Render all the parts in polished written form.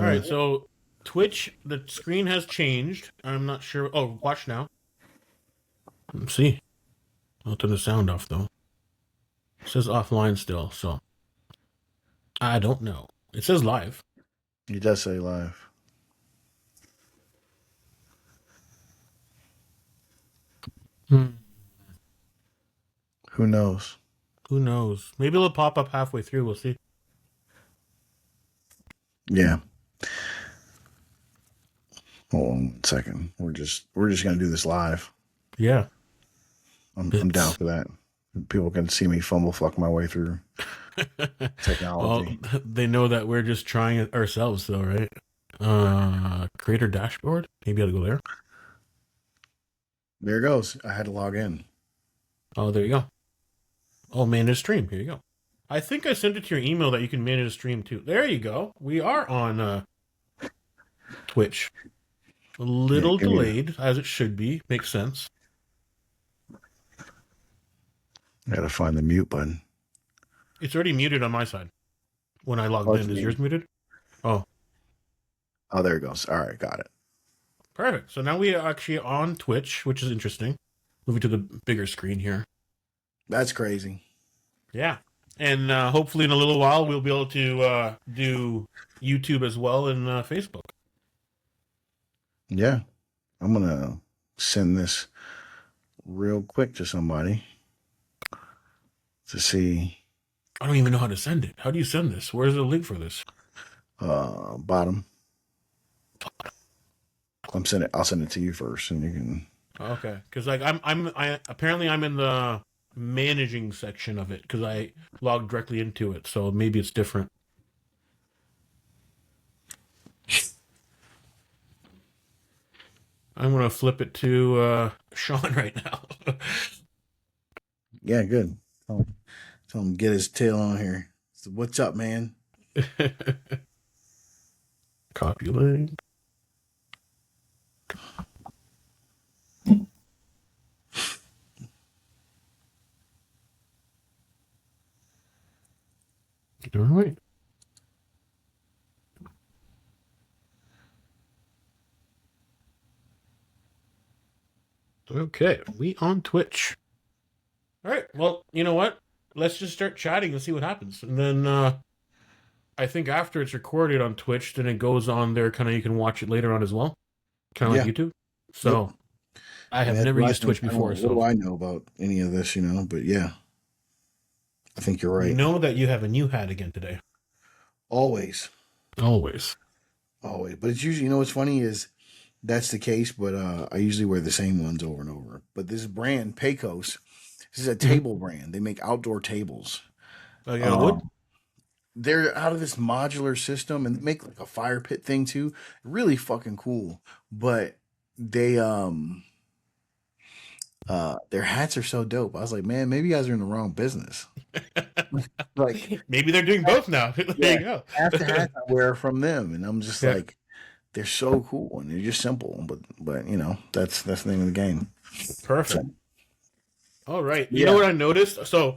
right, so Twitch, the screen has changed. I'm not sure. Oh, watch now. Let's see. I'll turn the sound off though. It says offline still, so I don't know. It says live. He does say live. Hmm. Who knows? Who knows? Maybe it'll pop up halfway through. We'll see. Yeah. Hold on 1 second. We're just gonna do this live. Yeah. I'm down for that. People can see me fumble fuck my way through technology. Well, they know that we're just trying it ourselves, though, right? Creator dashboard. Maybe I'll go there. There it goes. I had to log in. Oh, there you go. Oh, manage stream. Here you go. I think I sent it to your email that you can manage a stream too. There you go. We are on Twitch. A little delayed, as it should be. Makes sense. I gotta find the mute button. It's already muted on my side. When I logged in, is yours muted? Oh. Oh, there it goes. All right, got it. Perfect. So now we are actually on Twitch, which is interesting. Moving to the bigger screen here. That's crazy. Yeah. And hopefully in a little while, we'll be able to do YouTube as well and Facebook. Yeah. I'm going to send this real quick to somebody to see. I don't even know how to send it. How do you send this? Where's the link for this? Bottom. I'll send it to you first, and you can. Okay, because like apparently I'm in the managing section of it because I logged directly into it, so maybe it's different. I'm gonna flip it to Sean right now. Yeah, good. Tell him get his tail on here. So what's up, man? Copy link. All right. Okay, we on Twitch. All right. Well, you know what? Let's just start chatting and see what happens. And then I think after it's recorded on Twitch, then it goes on there. Kind of, you can watch it later on as well, kind of like YouTube. So I have never used Twitch before. What do I know about any of this? But yeah, I think you're right. You know that you have a new hat again today. Always. But it's usually, what's funny is that's the case, but I usually wear the same ones over and over. But this brand, Pecos, this is a table brand. They make outdoor tables. Oh, yeah, wood? They're out of this modular system and they make like a fire pit thing too. Really fucking cool. But they their hats are so dope. I was like, man, maybe you guys are in the wrong business. Like maybe they're doing both now. There you go. Half the hats I wear from them, and I'm just like, they're so cool and they're just simple. But that's the name of the game. Perfect. All right. You know what I noticed? So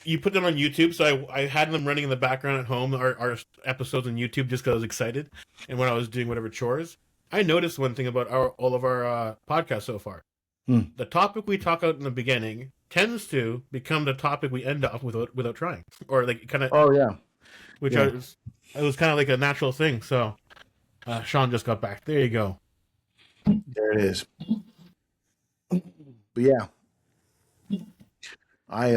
you put them on YouTube. So I had them running in the background at home, our episodes on YouTube, just because I was excited. And when I was doing whatever chores, I noticed one thing about all of our podcasts so far. The topic we talk about in the beginning tends to become the topic we end up without trying, or like kind of. Oh yeah. Which it was kind of like a natural thing. So Sean just got back. There you go. There it is. But yeah, I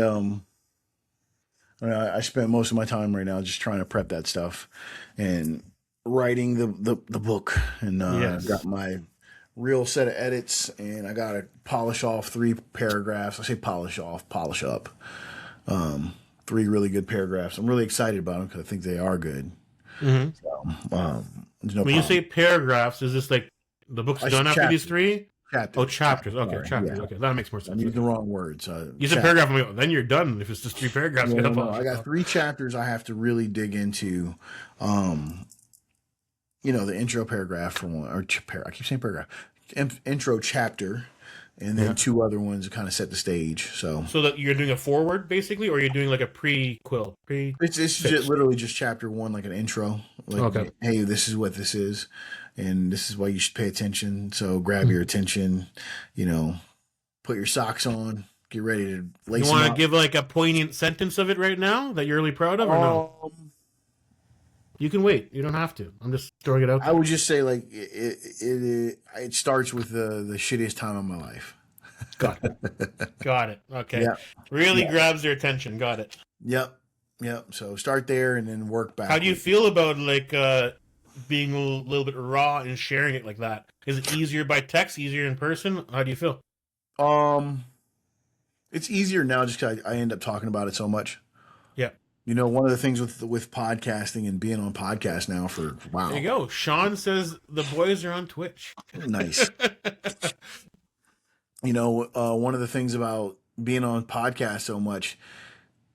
spent most of my time right now just trying to prep that stuff and writing the book, and got my real set of edits, and I got to polish off 3 paragraphs. I say polish off, polish up. 3 really good paragraphs. I'm really excited about them because I think they are good. Mm-hmm. So, when you say paragraphs, is this like the book's done after these 3? Chapters. Oh, chapters. Okay, Sorry, chapters. Yeah. Okay, that makes more sense. I used the wrong words. You said paragraph. Then you're done. If it's just 3 paragraphs, no. I got 3 chapters. I have to really dig into. The intro paragraph for one, or I keep saying paragraph. Intro chapter, and then 2 other ones to kind of set the stage. So that you're doing a forward basically, or you're doing like a prequel. It's just literally just chapter 1, like an intro, like, Okay. hey, this is what this is, and this is why you should pay attention. So grab your attention, put your socks on, get ready to You lace them want to up. give like a poignant sentence of it right now that you're really proud of, or no? Um, You can wait. You don't have to. I'm just throwing it out I there. would just say like it starts with the shittiest time of my life. Got it. Got it. Okay. Yeah, Really yeah, grabs their attention. Got it. yep, yep. So start there and then work How do you backward. feel about like being a little bit raw and sharing it like that? Is it easier by text, easier in person? How do you feel? Um, it's easier now just because I end up talking about it so much. Yeah. One of the things with podcasting and being on podcast now for There you wow, go. Sean says the boys are on Twitch. nice. One of the things about being on podcast so much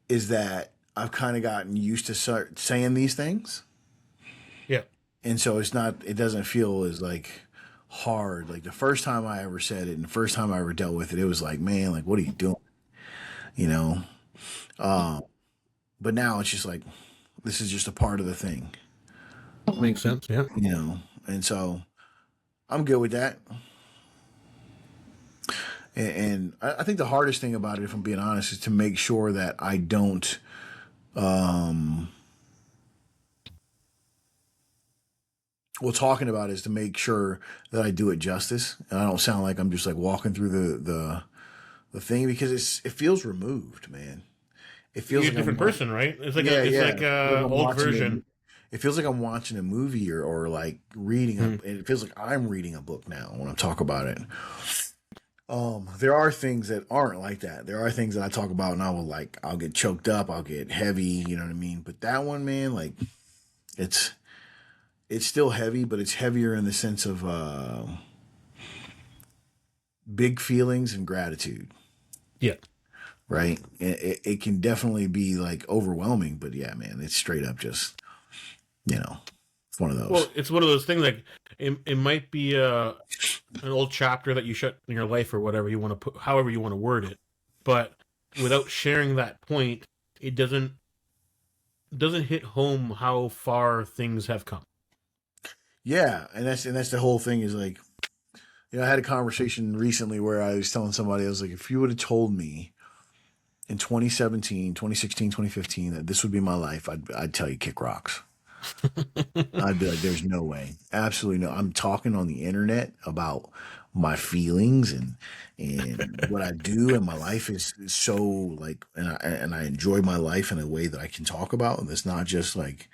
is that I've kind of gotten used to start saying these things, Yeah. and so it doesn't feel as like hard. Like the first time I ever said it and the first time I ever dealt with it, it was like, man, like what are you doing? You know. Um, but now it's just like this is just a part of the thing, Makes sense. Yeah. and so I'm good with that. And I think the hardest thing about it, if I'm being honest, is to make sure that I don't talking about is to make sure that I do it justice and I don't sound like I'm just like walking through the thing because it feels removed, man. It feels You're a like different person, right? It's like yeah, a it's yeah. like It feels like a I'm old watching version. it feels like I'm watching a movie or like reading it feels like I'm reading a book now when I talk about it. There are things that aren't like that. There are things that I talk about and I'll get choked up, I'll get heavy, you know what I mean? But that one, man, like it's it's still heavy, but it's heavier in the sense of big feelings and gratitude, Yeah. right? It can definitely be like overwhelming, but yeah, man, it's straight up just, it's one of Well, those. it's one of those things like it might be an old chapter that you shut in your life or whatever you want to put, however you want to word it, but without sharing that point, it doesn't hit home how far things have come. Yeah, and that's the whole thing is like, I had a conversation recently where I was telling somebody, I was like, if you would have told me in 2017, 2016, 2015 that this would be my life, I'd tell you kick rocks. I'd be like, there's no way. Absolutely no. I'm talking on the internet about my feelings and what I do, and my life is so like, and I enjoy my life in a way that I can talk about, and it's not just like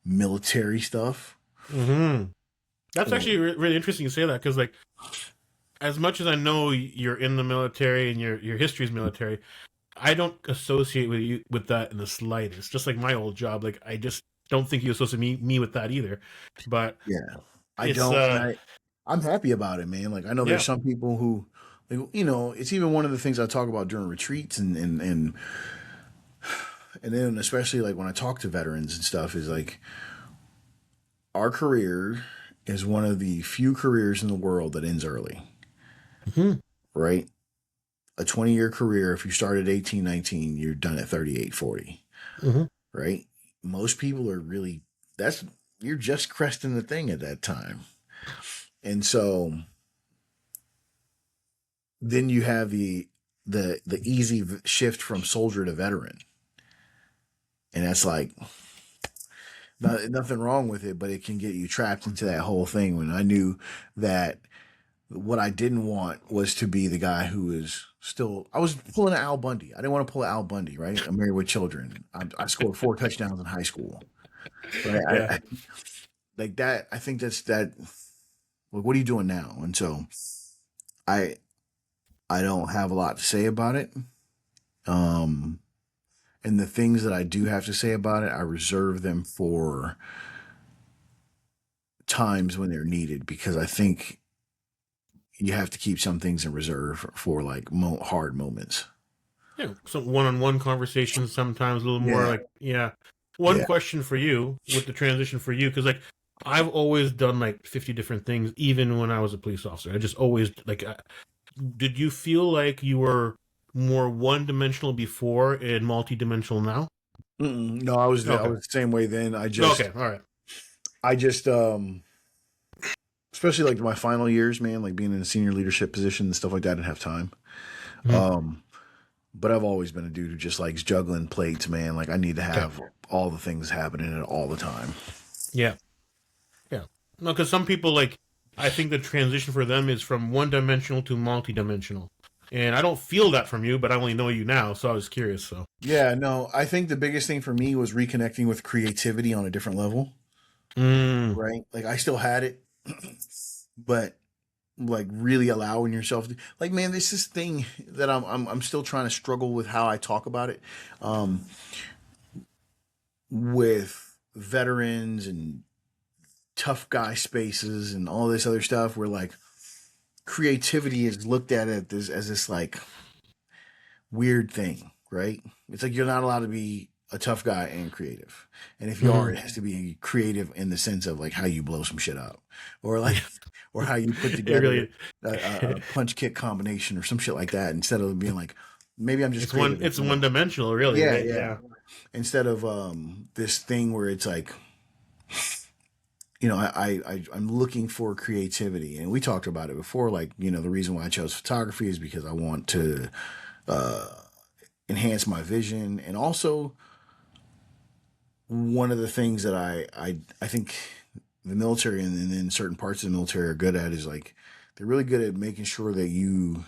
military stuff. Mm-hmm. That's Or actually really interesting to say that because, like, as much as I know you're in the military and your history is military, I don't associate with you with that in the slightest. Just like my old job, like I just don't think you associate me with that either. But yeah, I it's don't, and I'm happy about it, man. Like I know there's yeah, some people who, like, it's even one of the things I talk about during retreats and then especially like when I talk to veterans and stuff is like our career is one of the few careers in the world that ends early, mm-hmm. right? A 20-year career, if you start at 18, 19, you're done at 38, 40, Mm-hmm. right? Most people are really, that's, you're just cresting the thing at that time. And so then you have the easy shift from soldier to veteran. And that's like, nothing wrong with it, but it can get you trapped into that whole thing when I knew that what I didn't want was to be the guy who is still. I was pulling an Al Bundy. I didn't want to pull Al Bundy, right? I'm married with children. I scored 4 touchdowns in high school, right? Yeah. I like that. I think that's that. Like, what are you doing now? And so, I I don't have a lot to say about it. Um, and the things that I do have to say about it, I reserve them for times when they're needed because I think you have to keep some things in reserve for like hard moments. Yeah, some one-on-one conversations sometimes a little more Yeah, like yeah. One yeah. question for you with the transition for you because like I've always done like 50 different things even when I was a police officer. I just always like did you feel like you were more one-dimensional before and multi-dimensional now? No, I was Okay. the same way then. I just Okay, all right. I just, especially like my final years, man, like being in a senior leadership position and stuff like that, I didn't have time. Mhm. Um, but I've always been a dude who just likes juggling plates, man. Like I need to Okay. have all the things happening at all the time. Yeah. Yeah. No, because some people like, I think the transition for them is from one dimensional to multi-dimensional, and I don't feel that from you, but I only know you now, so I was curious. So. Yeah, no, I think the biggest thing for me was reconnecting with creativity on a different level, Mm. right? Like I still had it, but like really allowing yourself to, like, man, this is thing that I'm still trying to struggle with how I talk about it, um, with veterans and tough guy spaces and all this other stuff where like creativity is looked at as this like weird thing, right? It's like you're not allowed to be a tough guy and creative. And if you are, it Mm. has to be creative in the sense of like how you blow some shit up or like, Yeah. or how you put It together really. a punch kick combination or some shit like that instead of being like, maybe I'm just It's one. creative. It's one dimensional, really, Yeah, right? yeah. Yeah. Instead of this thing where it's like, I'm looking for creativity, and we talked about it before. Like, the reason why I chose photography is because I want to uh, enhance my vision, and also one of the things that I think the military and then certain parts of the military are good at is like they're really good at making sure that you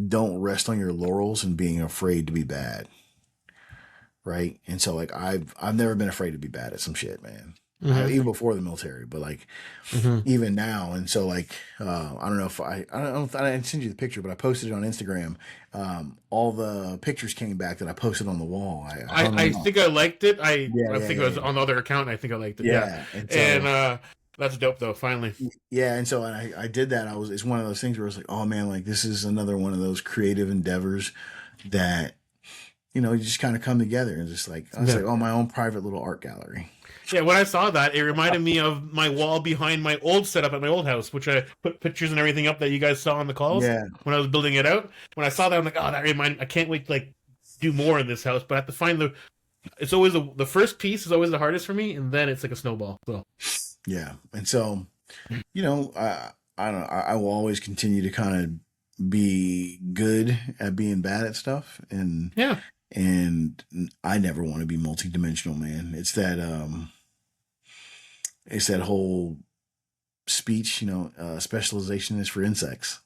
don't rest on your laurels and being afraid to be bad, right? And so like I've never been afraid to be bad at some shit, man. Hmm. Even before the military, but like Hmm. even now. And so like I don't know if I don't know if I didn't send you the picture, but I posted it on Instagram. All the pictures came back that I posted on the wall. I hung I them up. think I liked it. Yeah, I yeah, think it yeah, was yeah. on the other account. And I think I liked it. Yeah, Yeah. And and so that's dope though. Finally. yeah, and so I did that. It's one of those things where it's like, oh man, like this is another one of those creative endeavors that you just kind of come together and just like I was Yeah. like, oh, my own private little art gallery. Yeah, when I saw that, it reminded me of my wall behind my old setup at my old house, which I put pictures and everything up that you guys saw on the calls Yeah, when I was building it out. When I saw that, I'm like, oh, that reminded. I can't wait to like do more in this house, but I have to find the. It's always the first piece is always the hardest for me, and then it's like a snowball. So yeah, and so I don't know. I will always continue to kind of be good at being bad at stuff, yeah, and I never want to be multidimensional, man. It's that whole speech, specialization is for insects.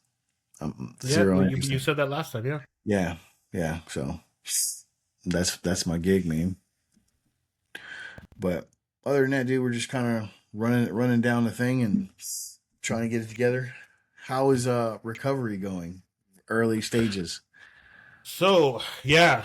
yeah. Zero You interesting. said that last time, yeah. Yeah, yeah. So that's my gig, man. But other than that, dude, we're just kind of running down the thing and trying to get it together. How is recovery going? Early stages. So yeah,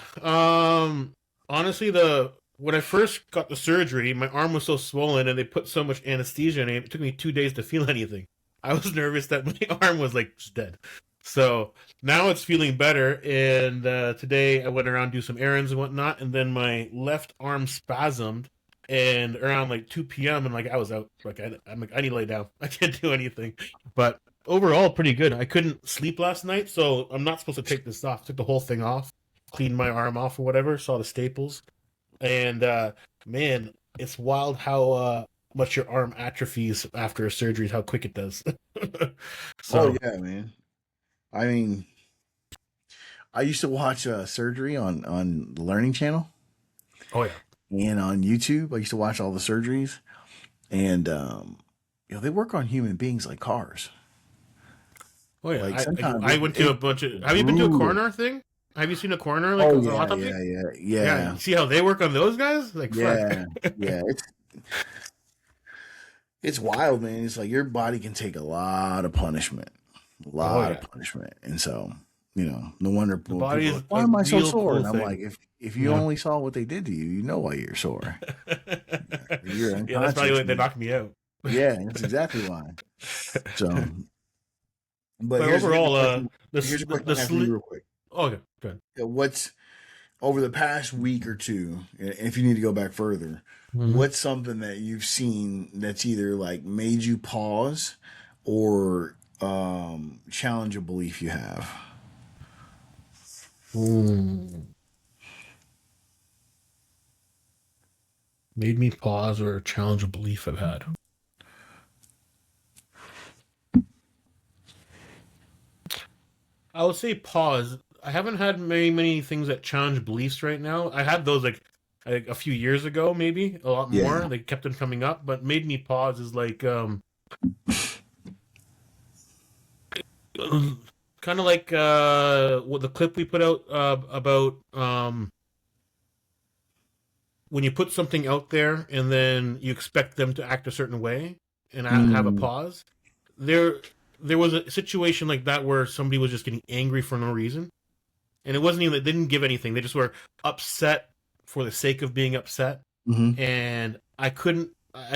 honestly, the when I first got the surgery, my arm was so swollen, and they put so much anesthesia in it. It took me 2 days to feel anything. I was nervous that my arm was like just dead. So now it's feeling better, and today I went around do some errands and whatnot, and then my left arm spasmed, and around like 2 p.m. and like I was out. Like I'm like I need to lay down. I can't do anything. But overall, pretty good. I couldn't sleep last night, so I'm not supposed to take this off. Took the whole thing off, cleaned my arm off or whatever, saw the staples, and man, it's wild how much your arm atrophies after a surgery. How quick it does. Oh So, yeah, man. I mean, I used to watch surgery on the Learning Channel oh yeah, and on YouTube. I used to watch all the surgeries, and they work on human beings like cars. oh yeah. Like sometimes I went to a it's bunch of. Have you been to a brutal. coroner thing? Have you seen a coroner like Oh an yeah, autopsy? yeah, yeah, Yeah, yeah, you see how they work on those guys? Like fuck. yeah, yeah. It's wild, man. It's like your body can take a lot of punishment, a Oh lot of yeah, punishment, and so no wonder the when body people are is like, "Why a am I so real sore?" cool And I'm thing. like, if you Yeah. only saw what they did to you, you know why you're sore. You're Yeah, that's probably why unconscious, they man. knocked me out. Yeah, that's exactly why. So, but But here's a overall, question. the Here's a question the I have for you, sleep. real quick. Okay, good. What's over the past week or two, and if you need to go back further, Mm-hmm. what's something that you've seen that's either like made you pause or challenge a belief you have? Mm. Made me pause or challenge a belief I've had. I would say pause. I haven't had many things that challenge beliefs right now. I had those like a few years ago, maybe a lot more. Yeah. They kept on coming up, but made me pause is like kind of like what the clip we put out about when you put something out there and then you expect them to act a certain way and have a Mm, pause. There there was a situation like that where somebody was just getting angry for no reason. And it wasn't even, they didn't give anything. They just were upset for the sake of being upset. hmm And I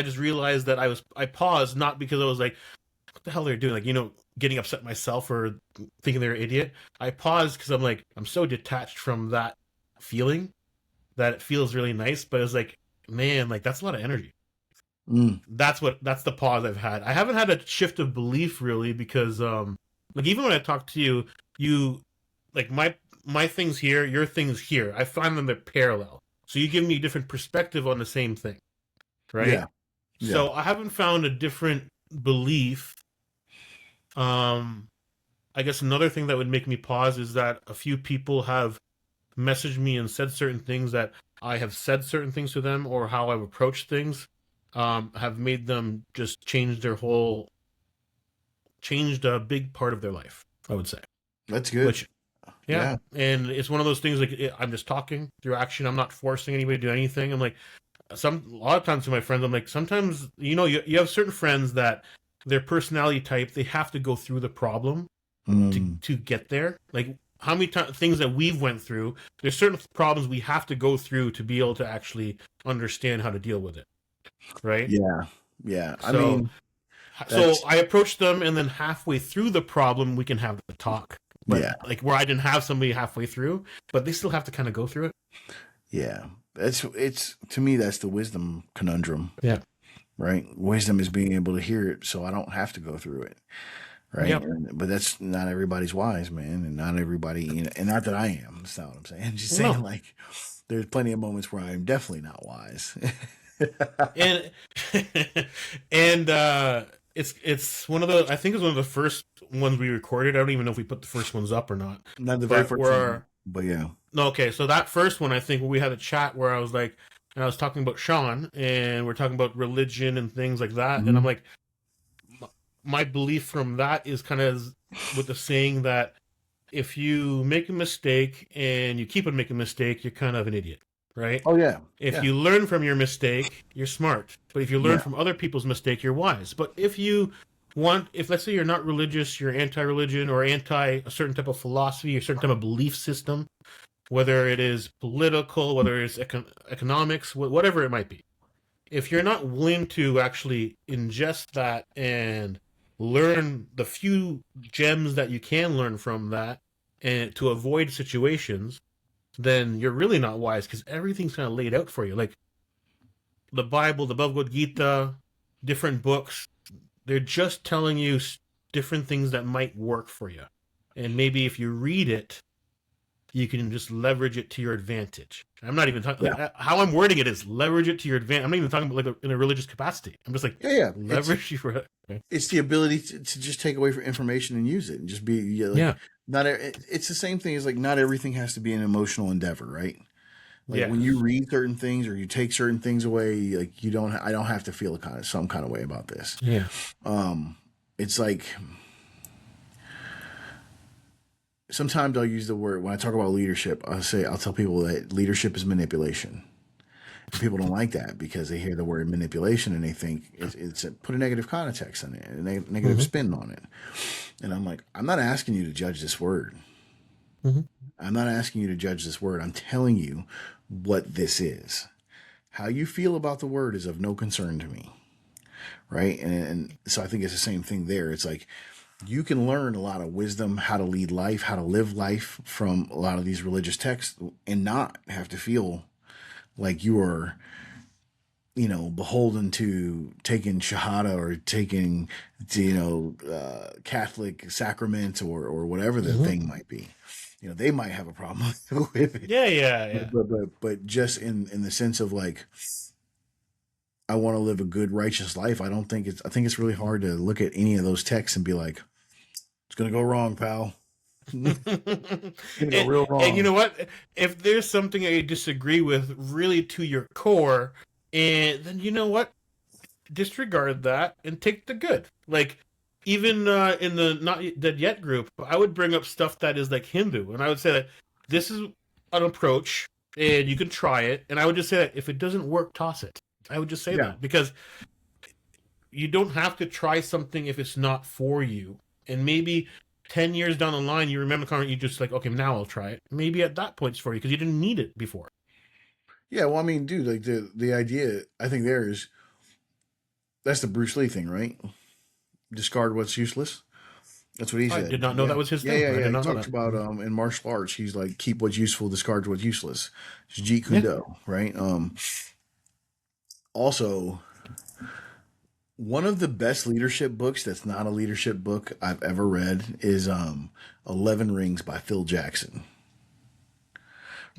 just realized that I paused, not because I was like, what the hell they're doing? Like, getting upset myself or thinking they're an idiot. I paused because I'm like, I'm so detached from that feeling that it feels really nice. But it's like, man, like that's a lot of energy. mm, That's the pause I've had. I haven't had a shift of belief really because like even when I talk to you, you like my things here, your things here. I find them they're parallel. So you give me a different perspective on the same thing, yeah. right? Yeah. So I haven't found a different belief. Um I guess another thing that would make me pause is that a few people have messaged me and said certain things that I have said certain things to them or how I've approached things have made them just changed a big part of their life, I would say. That's good. Which, yeah. Yeah. And it's one of those things like I'm just talking through action. I'm not forcing anybody to do anything. I'm like, a lot of times to my friends, I'm like, sometimes, you have certain friends that their personality type, they have to go through the problem Mm, to get there. Like how many things that we've went through, there's certain problems we have to go through to be able to actually understand how to deal with it. Right. yeah. Yeah. I So, mean, so that's, I approach them and then halfway through the problem, we can have the talk. But yeah. like where I didn't have somebody halfway through, but they still have to kind of go through it. Yeah. It's, to me, that's the wisdom conundrum, Yeah. right? Wisdom is being able to hear it so I don't have to go through it. Right. Yep. But that's not everybody's wise, man. And not everybody, and not that I am. That's not what I'm saying. I'm just saying, No. like, there's plenty of moments where I'm definitely not wise. And and it's one of the, I think it's one of the first ones we recorded. I don't even know if we put the first ones up or not. Not the very But first one, we're but yeah. no, okay, so that first one I think we had a chat where I was like, and I was talking about Sean and we're talking about religion and things like that. And I'm hmm like, my belief from that is kind of with the saying that if you make a mistake and you keep on making a mistake, you're kind of an idiot, right? Oh yeah, If yeah, you learn from your mistake, you're smart. But if you learn yeah, from other people's mistake, you're wise. But if let's say you're not religious, you're anti-religion or anti a certain type of philosophy, a certain type of belief system, whether it is political, whether it's economics, whatever it might be. If you're not willing to actually ingest that and learn the few gems that you can learn from that and to avoid situations, then you're really not wise because everything's kind of laid out for you. Like the Bible, the Bhagavad Gita, different books, they're just telling you different things that might work for you. And maybe if you read it, you can just leverage it to your advantage. I'm not even talking yeah, like how I'm wording it is leverage it to your advantage. I'm not even talking about like in a religious capacity. I'm just like yeah, yeah. leverage you for it. Okay. It's the ability to just take away information and use it, and just be, yeah, like, Yeah. not. It's the same thing as, like, not everything has to be an emotional endeavor, right? Like when you Yes. read certain things or you take certain things away, like, you don't. I don't have to feel some kind of way about this. Yeah. It's like, sometimes I'll use the word when I talk about leadership. I'll tell people that leadership is manipulation. And people don't like that because they hear the word manipulation and they think put a negative context on it, a negative Mm-hmm. spin on it. And I'm like, I'm not asking you to judge this word. Mm-hmm. I'm not asking you to judge this word. I'm telling you what this is. How you feel about the word is of no concern to me. Right. And so I think it's the same thing there. It's like, you can learn a lot of wisdom, how to lead life, how to live life from a lot of these religious texts and not have to feel like you are, beholden to taking Shahada or taking, Catholic sacraments or whatever the Mm-hmm. thing might be. They might have a problem with it, Yeah. Yeah. Yeah. but just in the sense of, like, I want to live a good, righteous life. I think it's really hard to look at any of those texts and be like, it's going to go wrong, pal. It's going to go and, real and you wrong. know what? If there's something I disagree with really to your core, and then you know what? Disregard that and take the good. Like, even in the Not Dead Yet group, I would bring up stuff that is like Hindu, and I would say that this is an approach, and you can try it. And I would just say that if it doesn't work, toss it. I would just say Yeah. that because you don't have to try something if it's not for you. And maybe 10 years down the line, you remember the comment, you just like, okay, now I'll try it. Maybe at that point it's for you because you didn't need it before. Yeah. Well, I mean, dude, like the idea, I think that's the Bruce Lee thing, right? Discard what's useless. That's what he I said. did not know Yeah. that was his Yeah, thing. yeah, I yeah. did He not know talks that. about in martial arts, he's like, keep what's useful, discard what's useless. It's Jeet Kune Yeah. Do, right? Also, one of the best leadership books that's not a leadership book I've ever read is 11 Rings by Phil Jackson,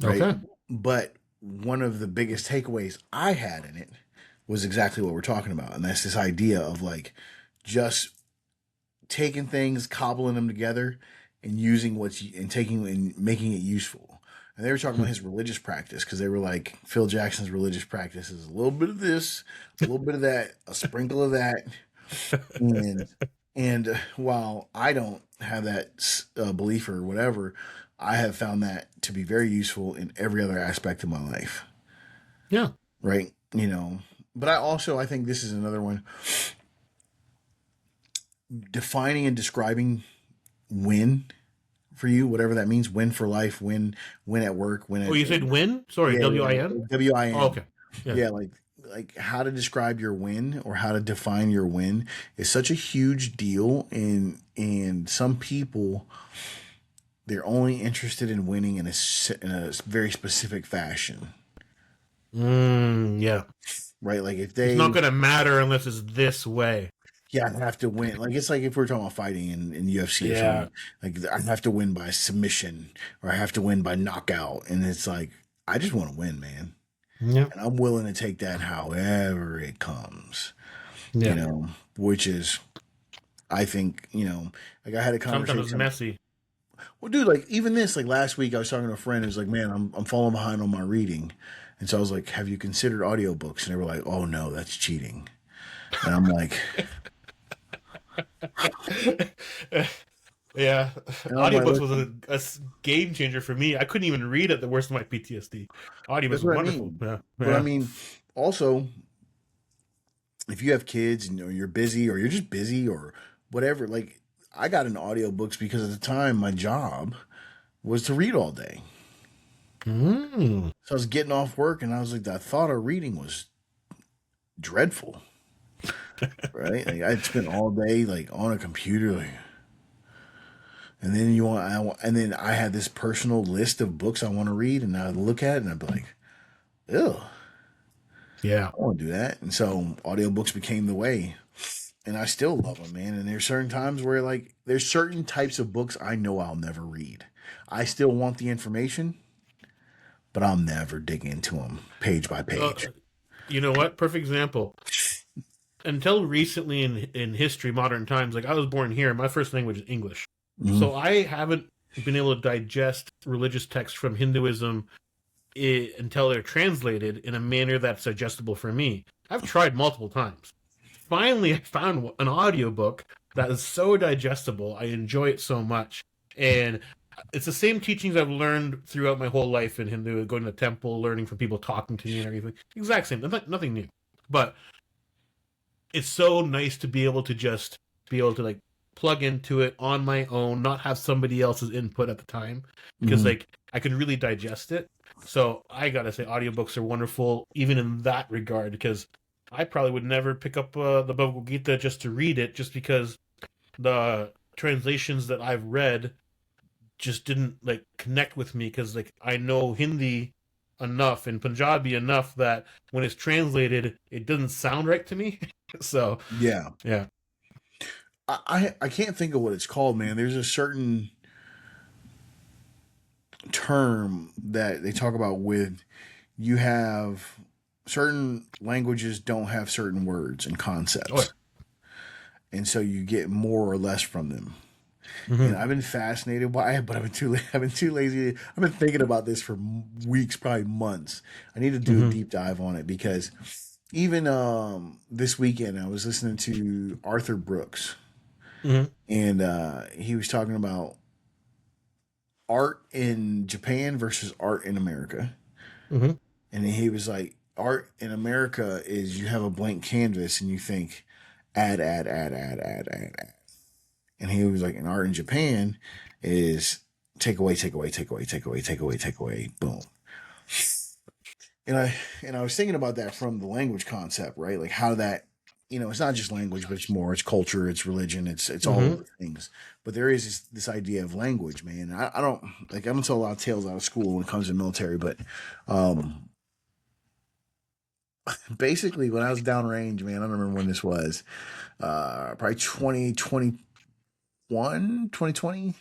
right? Okay. But one of the biggest takeaways I had in it was exactly what we're talking about. And that's this idea of like just taking things, cobbling them together, and using and taking and making it useful. And they were talking about his religious practice because they were like, Phil Jackson's religious practice is a little bit of this, a little bit of that, a sprinkle of that, and while I don't have that belief or whatever, I have found that to be very useful in every other aspect of my life. Yeah. Right? But I think this is another one. Defining and describing win for you, whatever that means, win for life, win at work, win Oh, at you said win? Sorry, yeah, yeah, WIN? WIN. Oh, okay. Yeah. Yeah, like how to describe your win or how to define your win is such a huge deal, and some people, they're only interested in winning in a very specific fashion, Yeah. right? Like if It's not going to matter unless it's this way. yeah, I have to win. Like it's like if we're talking about fighting in UFC or Yeah. something, like I have to win by submission or I have to win by knockout, and it's like I just want to win, man, Yeah. and I'm willing to take that however it comes, Yeah. which is, I think, like I had a Sometimes it's conversation. messy. Well, dude, like even this, like last week, I was talking to a friend who's like, man, I'm falling behind on my reading, and so I was like, have you considered audiobooks? And they were like, oh no, that's cheating, and I'm like. Yeah, And I'm like, audiobooks was listen, a game changer for me. I couldn't even read at the worst of my PTSD. Audiobooks that's was what I wonderful. mean. Yeah, But I yeah, mean, also, if you have kids and you're busy or you're just busy or whatever, like I got into audiobooks because at the time my job was to read all day. So I was getting off work and I was like, the thought of reading was dreadful, right? Like I'd spend all day like on a computer, like, and then and then I had this personal list of books I want to read, and I'd look at it and I'd be like, ew, yeah. I want to do that. And so audiobooks became the way. And I still love them, man. And there's certain times where like there's certain types of books I know I'll never read. I still want the information, but I'll never dig into them page by Uh, page. you know what? Perfect example. Until recently in history, modern times, like I was born here, my first language is English, Mhm. so I haven't been able to digest religious texts from Hinduism until they're translated in a manner that's digestible for me. I've tried multiple times. Finally, I found an audiobook that is so digestible. I enjoy it so much. And it's the same teachings I've learned throughout my whole life in Hindu, going to the temple, learning from people talking to me and everything. Exact same, nothing new. But it's so nice to be able to just be able to like plug into it on my own, not have somebody else's input at the time, because Mhm. like I can really digest it. So I gotta say, audiobooks are wonderful, even in that regard, because I probably would never pick up the Bhagavad Gita just to read it, just because the translations that I've read just didn't like connect with me, because like I know Hindi enough and Punjabi enough that when it's translated, it doesn't sound right to me. So Yeah. yeah. I can't think of what it's called, man. There's a certain term that they talk about with you have certain languages don't have certain words and Oh, concepts, and so you get more or less from them. yeah. And I've been fascinated by it, but I've been too lazy. I've been thinking about this for weeks, probably months. I need to do a deep dive on it because even this weekend I was listening to Arthur Brooks, and he was talking about art in Japan versus art in America. And he was like, art in America is you have a blank canvas and you think add. And he was like, and art in Japan is take away, take away, boom. And I was thinking about that from the language concept, right? Like how that, it's not just language, but it's culture, it's religion, it's all of the things. But there is this idea of language, man. I don't tell a lot of tales out of school when it comes to military, but basically when I was downrange, man, I don't remember when this was, probably 2020.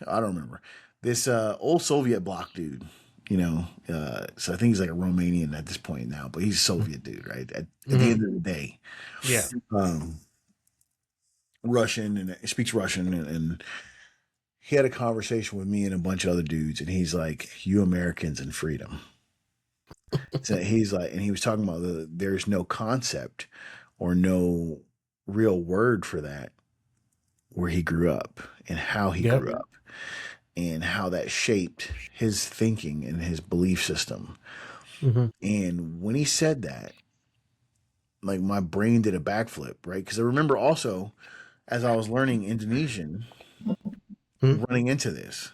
I don't remember. This old Soviet bloc dude, so I think he's like a Romanian at this point now, but he's a Soviet dude, right? At the end of the day. Yeah. Russian, and speaks Russian, and he had a conversation with me and a bunch of other dudes, and he's like, "You Americans and freedom." So he's like, and he was talking about there's no concept or no real word for that where he grew up and how he grew up and how that shaped his thinking and his belief system. And when he said that, like my brain did a backflip, right? Because I remember also as I was learning Indonesian, running into this,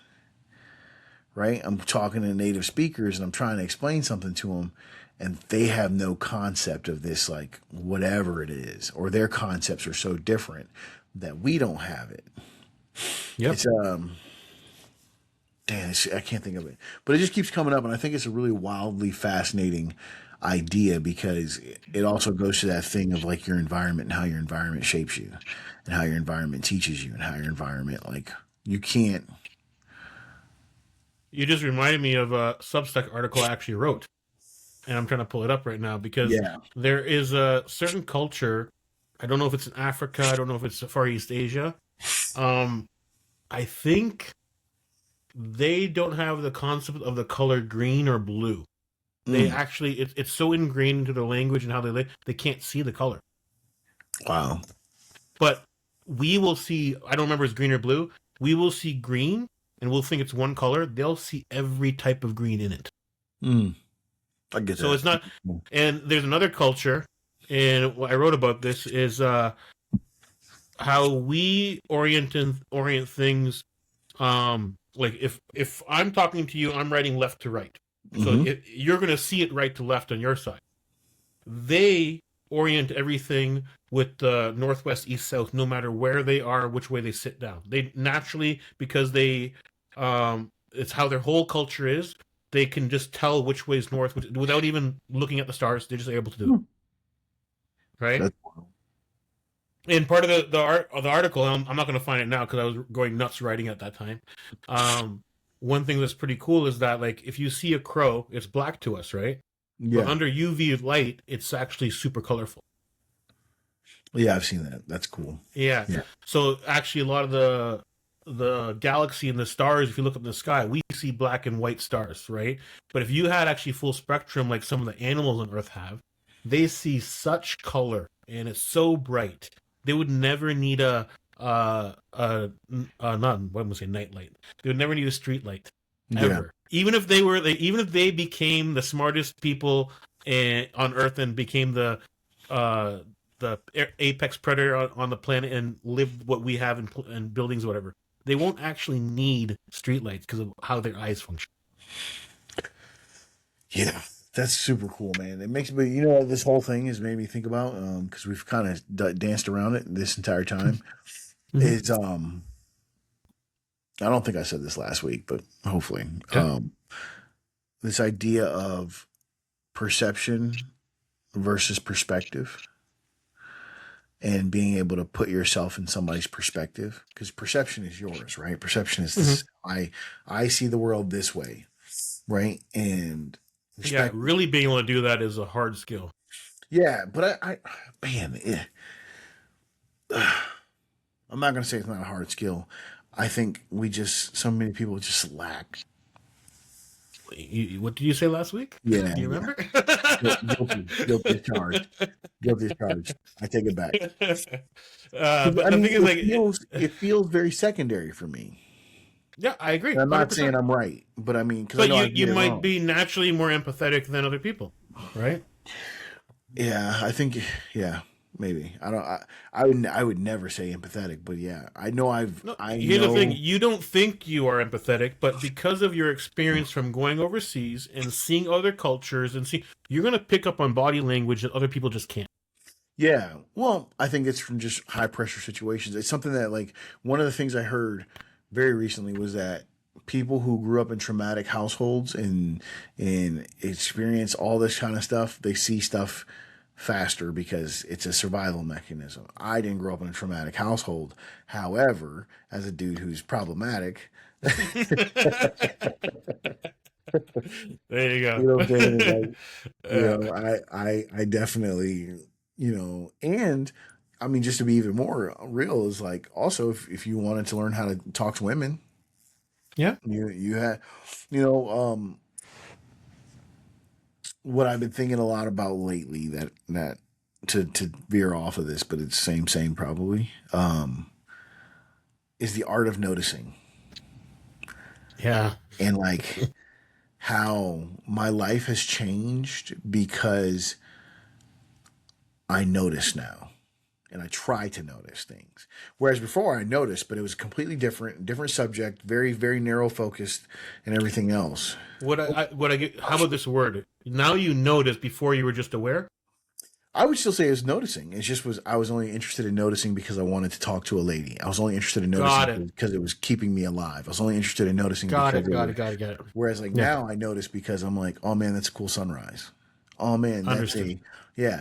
right? I'm talking to native speakers and I'm trying to explain something to them, and they have no concept of this, like whatever it is, or their concepts are so different that we don't have it. It's damn, I can't think of it, but it just keeps coming up, and I think it's a really wildly fascinating idea because it also goes to that thing of like your environment and how your environment shapes you, and how your environment teaches you, and how your environment, like, you can't. You just reminded me of a Substack article I actually wrote, and I'm trying to pull it up right now because there is a certain culture. I don't know if it's in Africa. I don't know if it's Far East Asia. I think they don't have the concept of the color green or blue. They actually, it's so ingrained into their language and how they live, they can't see the color. Wow. But we will see, I don't remember if it's green or blue. We will see green and we'll think it's one color. They'll see every type of green in it. I get that. So it's not, and there's another culture, and what I wrote about this is how we orient things. Like if I'm talking to you, I'm writing left to right. So you're going to see it right to left on your side. They orient everything with the northwest, east, south, no matter where they are, which way they sit down. They naturally, because they, it's how their whole culture is. They can just tell which way is north without even looking at the stars. They're just able to do it, right? That's And part of the article, I'm not going to find it now because I was going nuts writing at that time. One thing that's pretty cool is that, like, if you see a crow, it's black to us, right? Yeah. But under UV light, it's actually super colorful. Yeah, I've seen that. That's cool. Yeah. So actually, a lot of the galaxy and the stars, if you look up in the sky, we see black and white stars, right? But if you had actually full spectrum, like some of the animals on Earth have, they see such color and it's so bright. They would never need a night light. They would never need a street light ever. Yeah. Even if they became the smartest people on Earth and became the apex predator on the planet and lived what we have in buildings or whatever, they won't actually need streetlights because of how their eyes function. Yeah, that's super cool, man. It makes me, this whole thing has made me think about, because we've kind of danced around it this entire time. Is I don't think I said this last week, but hopefully, this idea of perception versus perspective. And being able to put yourself in somebody's perspective, because perception is yours, right? Perception is this, I see the world this way, right? And really being able to do that is a hard skill. Yeah, but man, I'm not gonna say it's not a hard skill. I think so many people just lack. What did you say last week? Yeah, Do you yeah. remember? Guilty as charged. Guilty as charged. I take it back. But I the mean, thing is, like, it feels very secondary for me. yeah, I agree, And I'm not saying 100%. I'm right, but I mean, because I But know I you get it might wrong. be naturally more empathetic than other people, right? Yeah, I think, yeah, maybe. I would never say empathetic, but yeah, No, I here's the thing: know. you don't think you are empathetic, but because of your experience from going overseas and seeing other cultures you're gonna pick up on body language that other people just can't. Yeah, well, I think it's from just high pressure situations. It's something that, like, one of the things I heard very recently was that people who grew up in traumatic households and experience all this kind of stuff, they see stuff faster because it's a survival mechanism. I didn't grow up in a traumatic household. However, as a dude who's problematic, There you you know what I'm saying? Like, go. uh, I definitely, and I mean, just to be even more real is like also if you wanted to learn how to talk to women, yeah, you had, you know, what I've been thinking a lot about lately that to veer off of this, but it's same probably, is the art of noticing yeah, and like how my life has changed because I notice now and I try to notice things. Whereas before I noticed, but it was completely different subject, very, very narrow focused and everything else. what I get? How about this word? Now you notice before you were just aware. I would still say it's noticing. It's just I was only interested in noticing because I wanted to talk to a lady. I was only interested in noticing Got it. because it was keeping me alive. I was only interested in noticing Got because it. it Got was, it. Got it. Got it. whereas like Yeah, now I notice because I'm like, oh man, that's a cool sunrise. Oh man, that's understood. a yeah,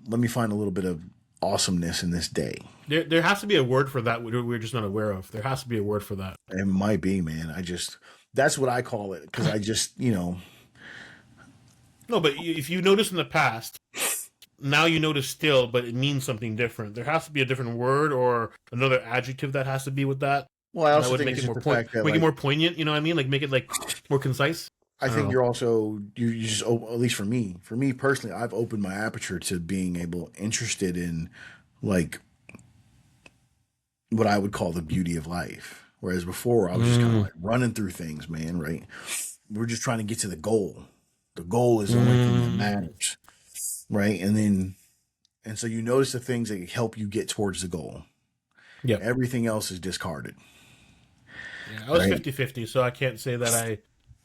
let me find a little bit of awesomeness in this day. There has to be a word for that we're just not aware of. There has to be a word for that. It might be, man. That's what I call it because I just, No, but if you notice in the past, now you notice still, but it means something different. There has to be a different word or another adjective that has to be with that. well, I That also would think make it's it just more the fact that make it like more poignant. You know what I mean? Like make it like more concise. I I don't think know. you're also you just at least for me personally, I've opened my aperture to being interested in like what I would call the beauty of life. Whereas before I was just kind of Mm, like running through things, man, right? We're just trying to get to the goal. The goal is the only thing that mm, matters, right? And so you notice the things that help you get towards the goal. yep. Everything else is discarded, Yeah, I was right? 50-50, so I can't say that I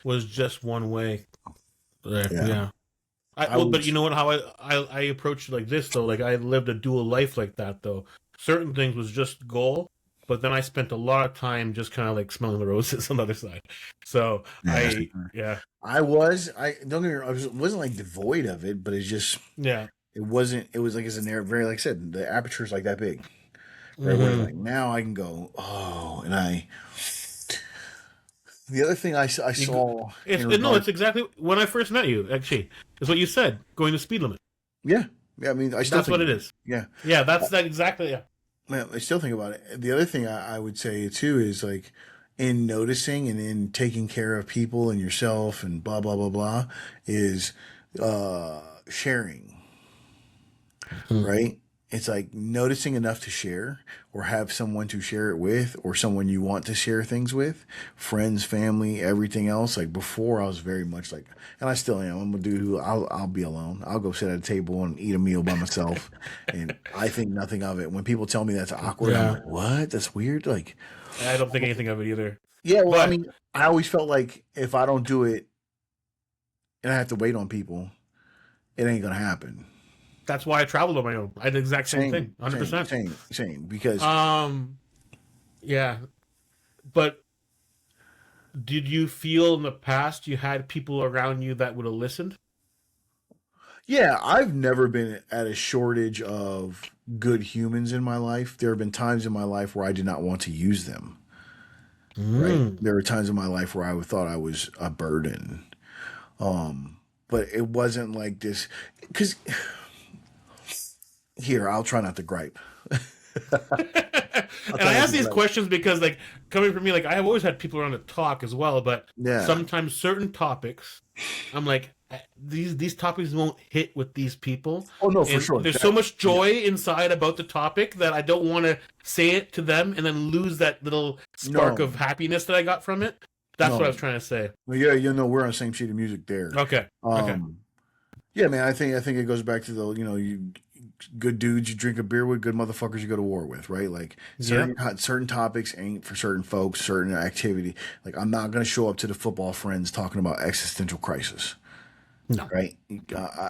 was just one way. Yeah. Yeah. I But you was know what? How I approached it like this though. Like I lived a dual life like that though. Certain things was just goal, but then I spent a lot of time just kind of like smelling the roses on the other side. So yeah. yeah, I don't get me wrong, wasn't like devoid of it, but it's just yeah. it wasn't. It was like it's an air very like I said, the aperture is like that big, right? Where Hmm. like now I can go, oh, and I. The other thing I You, saw it's in no, regard, it's exactly when I first met you. Actually, it's what you said. Going the speed limit. yeah, yeah. I mean, I still That's think what it about it. is. Yeah, Yeah, that's that exactly. Yeah. man, I still think about it. The other thing I would say too is like in noticing and in taking care of people and yourself and blah blah blah blah is sharing, Mhm. right? It's like noticing enough to share or have someone to share it with or someone you want to share things with, friends, family, everything else. Like before I was very much like, and I still am. I'm a dude who I'll be alone. I'll go sit at a table and eat a meal by myself and I think nothing of it. When people tell me that's awkward, I'm Yeah, like, what? That's weird. Like, I don't think anything of it either. yeah, well, I But mean, I always felt like if I don't do it and I have to wait on people, it ain't gonna happen. that's why I traveled on my own. I did the exact same thing, 100%. Same. Because Um, yeah, but did you feel in the past you had people around you that would have listened? yeah, I've never been at a shortage of good humans in my life. There have been times in my life where I did not want to use them, right? Mm. There were times in my life where I thought I was a burden. but it wasn't like this. Because here, I'll try not to gripe. And I ask these questions because, like, coming from me, like, I've always had people around to talk as well, but sometimes certain topics, I'm like, these topics won't hit with these people. Oh no, for sure. There's so much joy inside about the topic that I don't want to say it to them and then lose that little spark of happiness that I got from it. That's what I was trying to say. Well, yeah, we're on the same sheet of music there. Okay. Yeah, man, I think it goes back to the, you good dudes you drink a beer with, good motherfuckers you go to war with, right? Like certain topics ain't for certain folks, certain activity. Like I'm not going to show up to the football friends talking about existential crisis. No. Right?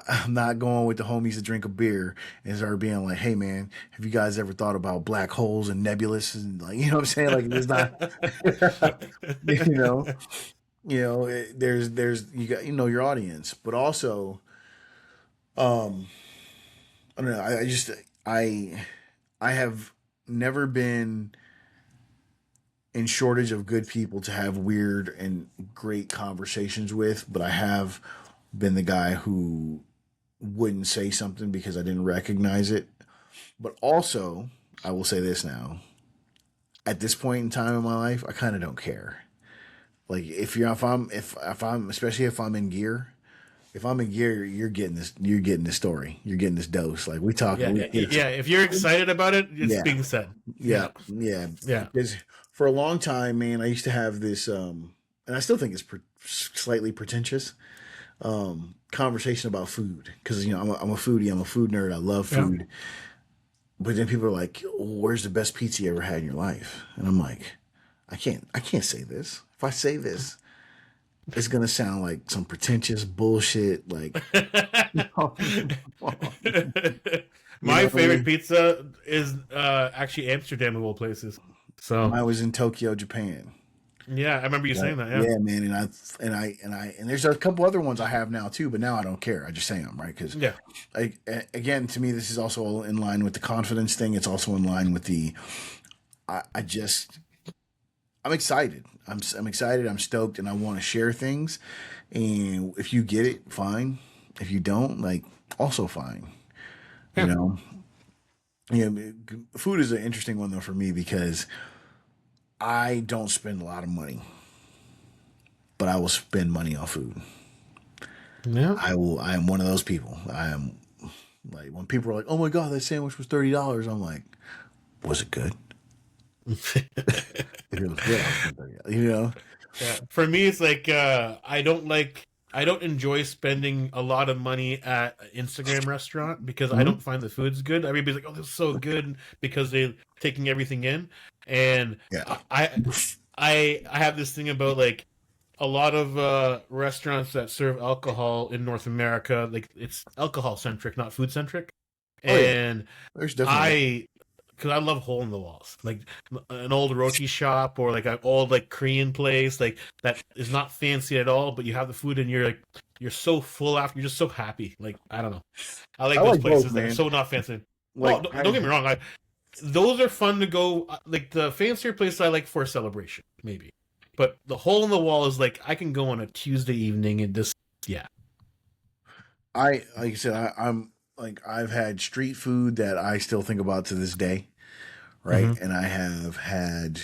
I'm not going with the homies to drink a beer and start being like, hey man, have you guys ever thought about black holes and nebulas and like, you know what I'm saying? Like it's not, there's you got, your audience, but also, I don't know. I have never been in shortage of good people to have weird and great conversations with, but I have been the guy who wouldn't say something because I didn't recognize it. But also, I will say this now. At this point in time in my life, I kind of don't care. Like if I'm especially if I'm in gear. If I'm in gear, you're getting this. You're getting this story. You're getting this dose. Like we talking. Yeah. If you're excited about it, it's being said. Yeah. Because for a long time, man, I used to have this, and I still think it's slightly pretentious, conversation about food. Because I'm a foodie. I'm a food nerd. I love food. But then people are like, "Where's the best pizza you ever had in your life?" And I'm like, I can't say this. If I say this, it's gonna sound like some pretentious bullshit. Like my favorite pizza is actually Amsterdam of all places. So I was in Tokyo, Japan. Yeah, I remember you saying that. Yeah, man, and there's a couple other ones I have now too, but now I don't care. I just say them, right? Because again, to me, this is also in line with the confidence thing. It's also in line with the. I'm excited. I'm excited. I'm stoked, and I want to share things. And if you get it, fine. If you don't, like, also fine. Yeah. Food is an interesting one though for me because I don't spend a lot of money, but I will spend money on food. Yeah, I will. I am one of those people. I am like when people are like, "Oh my god, that sandwich was $30." I'm like, "Was it good?" If it was good, Yeah. For me, it's like I don't enjoy spending a lot of money at an Instagram restaurant because I don't find the food's good. Everybody's like, "Oh, this is so good," because they're taking everything in, and I have this thing about like a lot of restaurants that serve alcohol in North America, like it's alcohol centric, not food centric, and there's definitely. Because I love hole in the walls, like an old roti shop or like an old like Korean place, like that is not fancy at all, but you have the food and you're so full after, you're just so happy. Like I don't know, I like those places that are so not fancy. Like, well, don't get me wrong, those are fun to go. Like the fancier places I like for a celebration, maybe, but the hole in the wall is like I can go on a Tuesday evening and just like I said, I'm. Like I've had street food that I still think about to this day, right? And I have had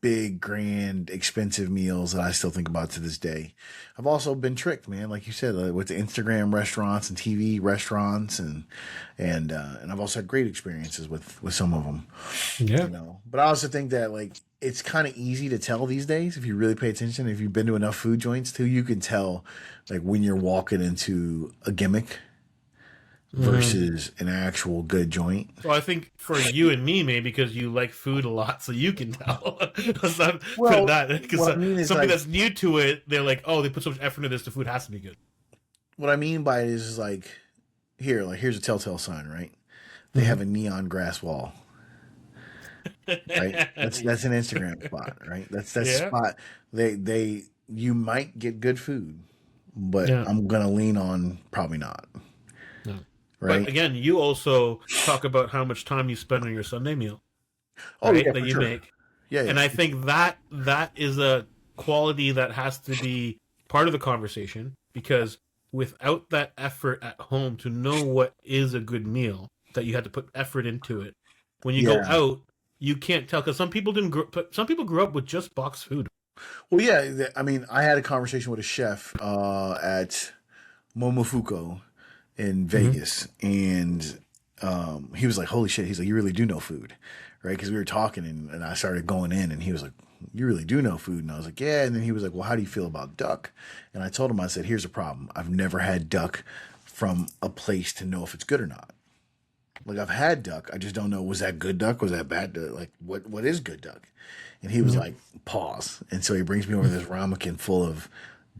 big, grand, expensive meals that I still think about to this day. I've also been tricked, man, like you said, with the Instagram restaurants and TV restaurants, and I've also had great experiences with some of them. Yeah, But I also think that like it's kind of easy to tell these days if you really pay attention. If you've been to enough food joints too, you can tell like when you're walking into a gimmick versus an actual good joint. Well, I think for you and me, maybe because you like food a lot, so you can tell. Because somebody that's new to it, they're like, "Oh, they put so much effort into this. The food has to be good." What I mean by it is like, here's a telltale sign, right? They have a neon grass wall, right? That's an Instagram spot, right? That's spot. You might get good food, but I'm gonna lean on probably not. No. Right. But again, you also talk about how much time you spend on your Sunday meal. Oh, right? Yeah, that you make. Yeah. And I think that is a quality that has to be part of the conversation because without that effort at home to know what is a good meal, that you had to put effort into it. When you go Yeah. out, you can't tell because some people didn't. Some people grew up with just boxed food. Well, yeah. I mean, I had a conversation with a chef at Momofuku in Mm-hmm. Vegas, and he was like, "Holy shit!" He's like, "You really do know food, right?" Because we were talking, and I started going in, and he was like, "You really do know food," and I was like, "Yeah." And then he was like, "Well, how do you feel about duck?" And I told him, I said, "Here's the problem. I've never had duck from a place to know if it's good or not. Like I've had duck, I just don't know was that good duck, was that bad duck? Like what is good duck?" And he was Mm-hmm. like, "Pause." And so he brings me over this ramekin full of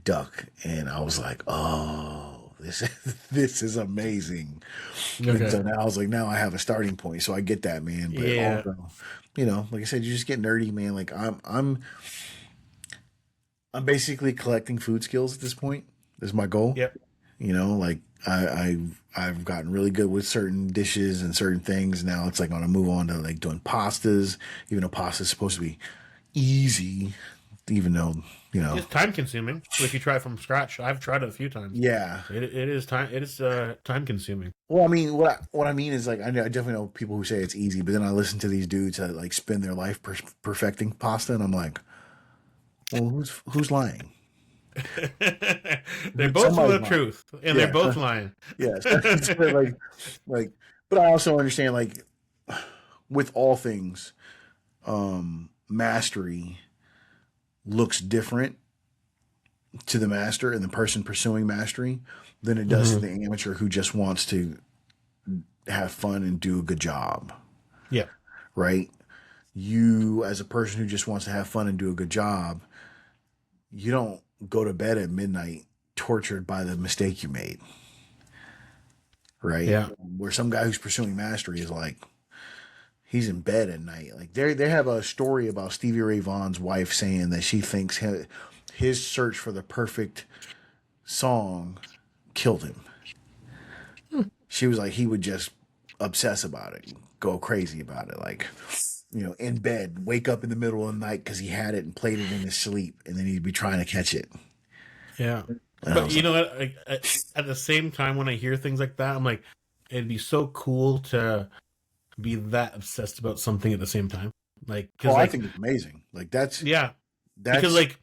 duck, and I was like, "Oh, this this is amazing." And Okay. so now I was like, now I have a starting point, so I get that, man. But Yeah. also, like I said, you just get nerdy, man. Like I'm basically collecting food skills at this point. Is my goal. Yep. Like I've gotten really good with certain dishes and certain things. Now it's like I want to move on to like doing pastas, even though pasta is supposed to be easy, even though It's time consuming if you try it from scratch. I've tried it a few times. yeah. It is time. It is time consuming. Well, I mean, what I mean is like I definitely know people who say it's easy, but then I listen to these dudes that like spend their life perfecting pasta, and I'm like, well, who's lying? They're both telling Somebody's the lying. truth, and they're Yeah, both lying. yeah. Especially like, but I also understand like with all things, mastery looks different to the master and the person pursuing mastery than it does to Hmm. the amateur who just wants to have fun and do a good job, Yeah. right? You, as a person who just wants to have fun and do a good job, you don't go to bed at midnight tortured by the mistake you made, right? Yeah. Where some guy who's pursuing mastery is like, he's in bed at night. Like they have a story about Stevie Ray Vaughan's wife saying that she thinks his search for the perfect song killed him. She was like he would just obsess about it, go crazy about it, like in bed, wake up in the middle of the night because he had it and played it in his sleep, and then he'd be trying to catch it. Yeah. And I But was you like, know what? At the same time, when I hear things like that, I'm like, it'd be so cool to be that obsessed about something at the same time. Like, "Oh, because I like, think it's amazing. Like yeah, because that's like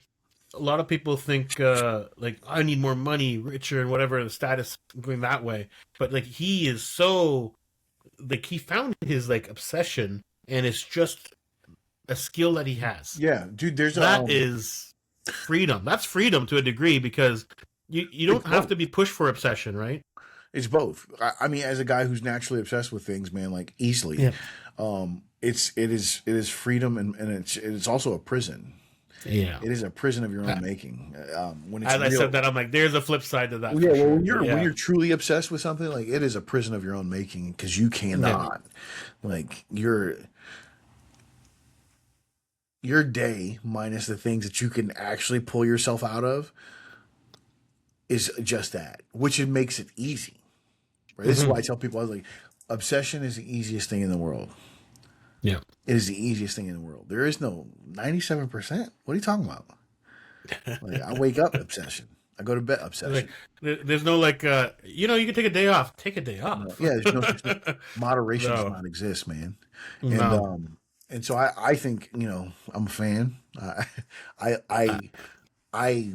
a lot of people think like I need more money, richer, and whatever the status going that way. But like he is so like he found his like obsession, and it's just a skill that he has. yeah, dude. There's That is freedom. That's freedom to a degree because you it's don't have both. to be pushed for obsession, right? It's both. I mean, as a guy who's naturally obsessed with things, man, like easily, Yeah. it is freedom, and it's also a prison. Yeah. It is a prison of your own making. When it's As I said real, that, I'm like, there's a flip side to that well, yeah. for Well, sure. when Yeah. you're truly obsessed with something, like it is a prison of your own making because you Yeah. cannot, like your day minus the things that you can actually pull yourself out of is just that, which it makes it easy. Right. This is why I Hmm. tell people I was like, obsession is the easiest thing in the world. Yeah. It is the easiest thing in the world. There is no 97%. What are you talking about? Like I wake up obsession. I go to bed Like, obsession. there's no like, you can take a day off. Take a day No, off. yeah, there's no such thing. Moderation does No. not exist, man. And No. so I think I'm a fan. I I I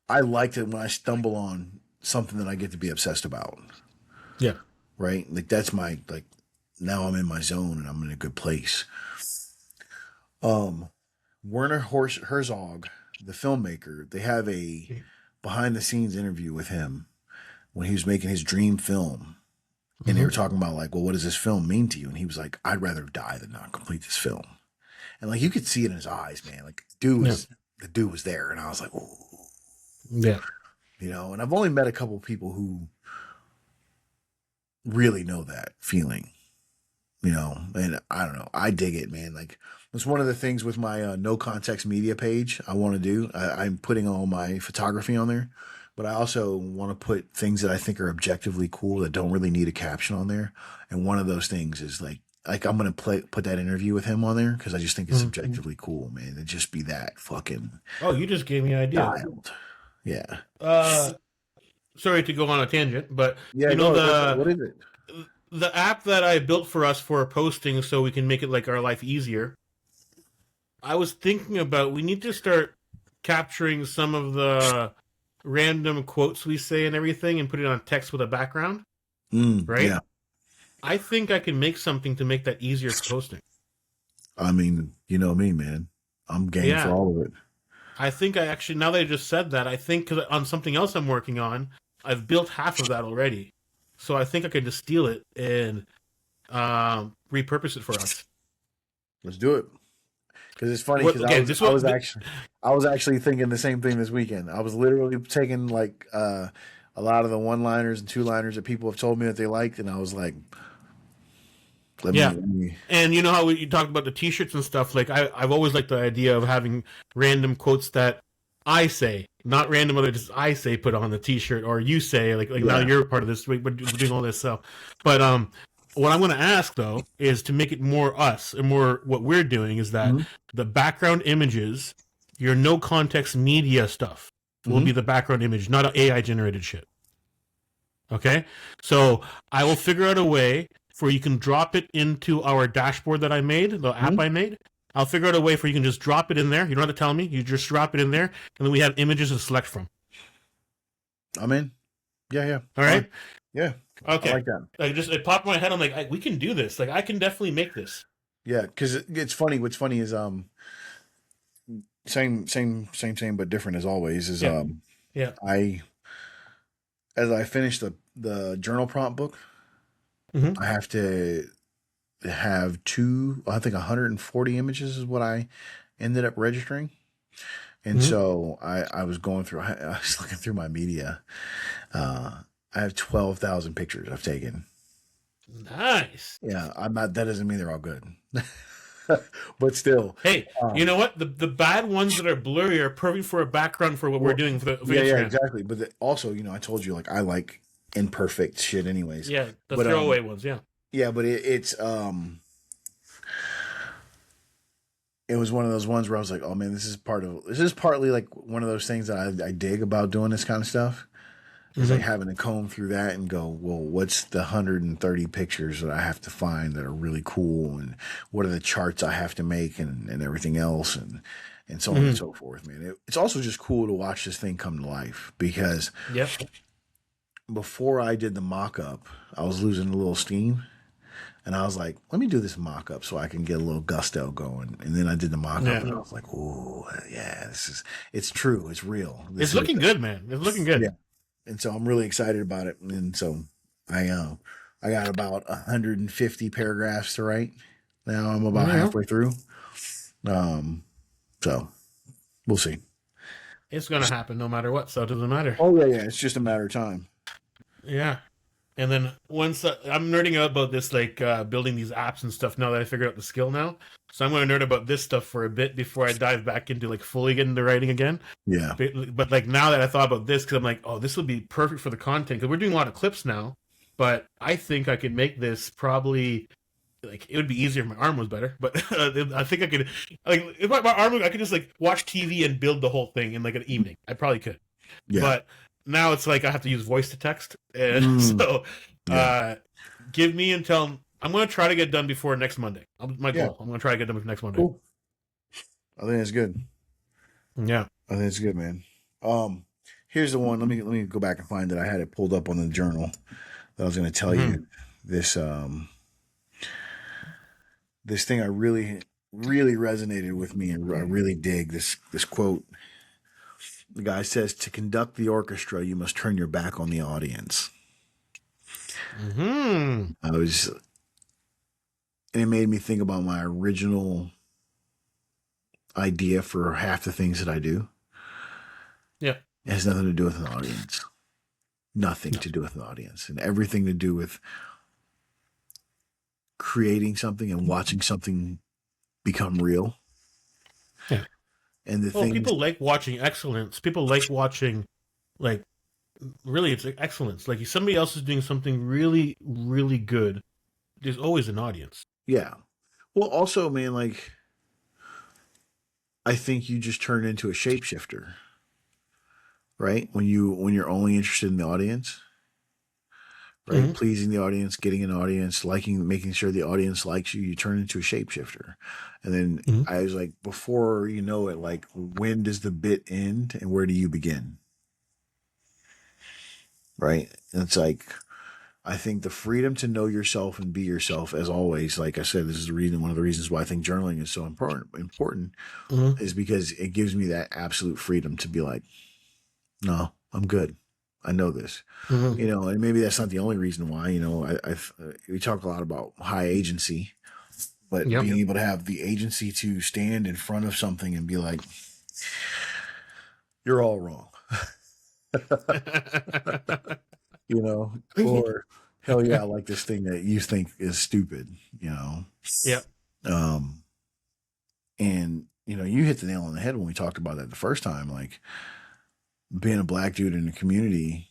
I like it when I stumble on something that I get to be obsessed about. Yeah. Right, like that's my like. Now I'm in my zone and I'm in a good place. Um, Herzog, the filmmaker, they have a behind the scenes interview with him when he was making his dream film. And they were Hmm. talking about like, well, what does this film mean to you? And he was like, I'd rather die than not complete this film. And like you could see it in his eyes, man. Like Yeah. the dude was there, and I was like, ooh, Yeah. And I've only met a couple of people who really know that feeling, and I don't know. I dig it, man. Like it's one of the things with my no context media page I want to do. I'm putting all my photography on there, but I also want to put things that I think are objectively cool that don't really need a caption on there. And one of those things is like like I'm gonna put that interview with him on there because I just think it's subjectively cool, man. It'd just be that fucking Oh, you just gave me an idea. dialed. Yeah. Sorry to go on a tangent, but Yeah. you know No. What is it? the app that I built for us for posting so we can make it like our life easier. I was thinking about we need to start capturing some of the random quotes we say and everything and put it on text with a background, right? Yeah. I think I can make something to make that easier for posting. I mean, you know me, man. I'm game for all of it. I think I actually, now that I just said that, I think because on something else I'm working on, I've built half of that already. So I think I could just steal it and repurpose it for us. Let's do it. Because it's funny. Because I was actually thinking the same thing this weekend. I was literally taking like a lot of the one-liners and two-liners that people have told me that they liked, and I was like, let me. And you know how you talked about the T-shirts and stuff. Like I've always liked the idea of having random quotes that I say, not random other just I say put on the T-shirt, or you say like now you're part of this. We're doing all this. So, but what I'm going to ask though is to make it more us and more what we're doing is that the background images, your no context media stuff will be the background image, not AI generated shit. Okay, so I will figure out a way where you can drop it into our dashboard that I made, the app I made. I'll figure out a way where you can just drop it in there. You don't have to tell me. You just drop it in there, and then we have images to select from. I'm in. Yeah. All right. Yeah. Okay. I like that. It popped in my head. I'm like, we can do this. Like, I can definitely make this. Yeah, because it's funny. What's funny is same, but different as always. Is as I finish the journal prompt book, I have to have I think 140 images is what I ended up registering. And so I was going through, I was looking through my media. I have 12,000 pictures I've taken. Nice. Yeah. That doesn't mean they're all good. But still. Hey, you know what? The bad ones that are blurry are perfect for a background for what we're doing for Instagram. Yeah, exactly. But also, I told you, like, I like imperfect shit anyways. Yeah, the throwaway ones, yeah. Yeah, but it was one of those ones where I was like, oh man, this is partly like one of those things that I dig about doing this kind of stuff. It's like having to comb through that and go, well, what's the 130 pictures that I have to find that are really cool, and what are the charts I have to make and everything else and so on and so forth, man. It's also just cool to watch this thing come to life because before I did the mock-up, I was losing a little steam. And I was like, let me do this mock-up so I can get a little gusto going. And then I did the mock-up and I was like, oh, yeah, it's true. It's real. It's looking good, man. It's looking good. Yeah. And so I'm really excited about it. And so I got about 150 paragraphs to write. Now I'm about halfway through. So we'll see. It's going to happen no matter what, so it doesn't matter. Oh, yeah. It's just a matter of time. Yeah. And then once I'm nerding out about this, like building these apps and stuff now that I figured out the skill now. So I'm going to nerd about this stuff for a bit before I dive back into like fully getting into writing again. Yeah. But like now that I thought about this, because I'm like, oh, this would be perfect for the content. Because we're doing a lot of clips now. But I think I could make this probably, like, it would be easier if my arm was better. But I think I could, like, if my arm, I could just like watch TV and build the whole thing in like an evening. I probably could. Yeah. But now it's like I have to use voice to text. And so give me until I'm going to try to get done before next Monday. My goal. I'm going to try to get done before next Monday. Cool. I think it's good. Yeah. I think it's good, man. Here's the one. Let me go back and find it. I had it pulled up on the journal that I was going to tell you. This this thing I really resonated with me, and I really dig this quote. The guy says, to conduct the orchestra, you must turn your back on the audience. And it made me think about my original idea for half the things that I do. Yeah. It has nothing to do with an audience. Nothing to do with an audience. And everything to do with creating something and watching something become real. Yeah. And people like watching excellence. People like watching, like, really, it's like excellence. Like, if somebody else is doing something really, really good, there's always an audience. Yeah. Well, also, man, like I think you just turn into a shapeshifter, right? When you're only interested in the audience, right? Mm-hmm. Pleasing the audience, getting an audience, liking, making sure the audience likes you, you turn into a shapeshifter. And then Mm-hmm. I was like, before you know it, like, when does the bit end and where do you begin? Right? And it's like, I think the freedom to know yourself and be yourself, as always, like I said, this is the reason, one of the reasons why I think journaling is so important Mm-hmm. is because it gives me that absolute freedom to be like, no, I'm good. I know this, Mm-hmm. and maybe that's not the only reason why, we talk a lot about high agency, but Yep. being able to have the agency to stand in front of something and be like, you're all wrong, or hell yeah, I like this thing that you think is stupid, Yep. um, and, you hit the nail on the head when we talked about that the first time, like being a black dude in a community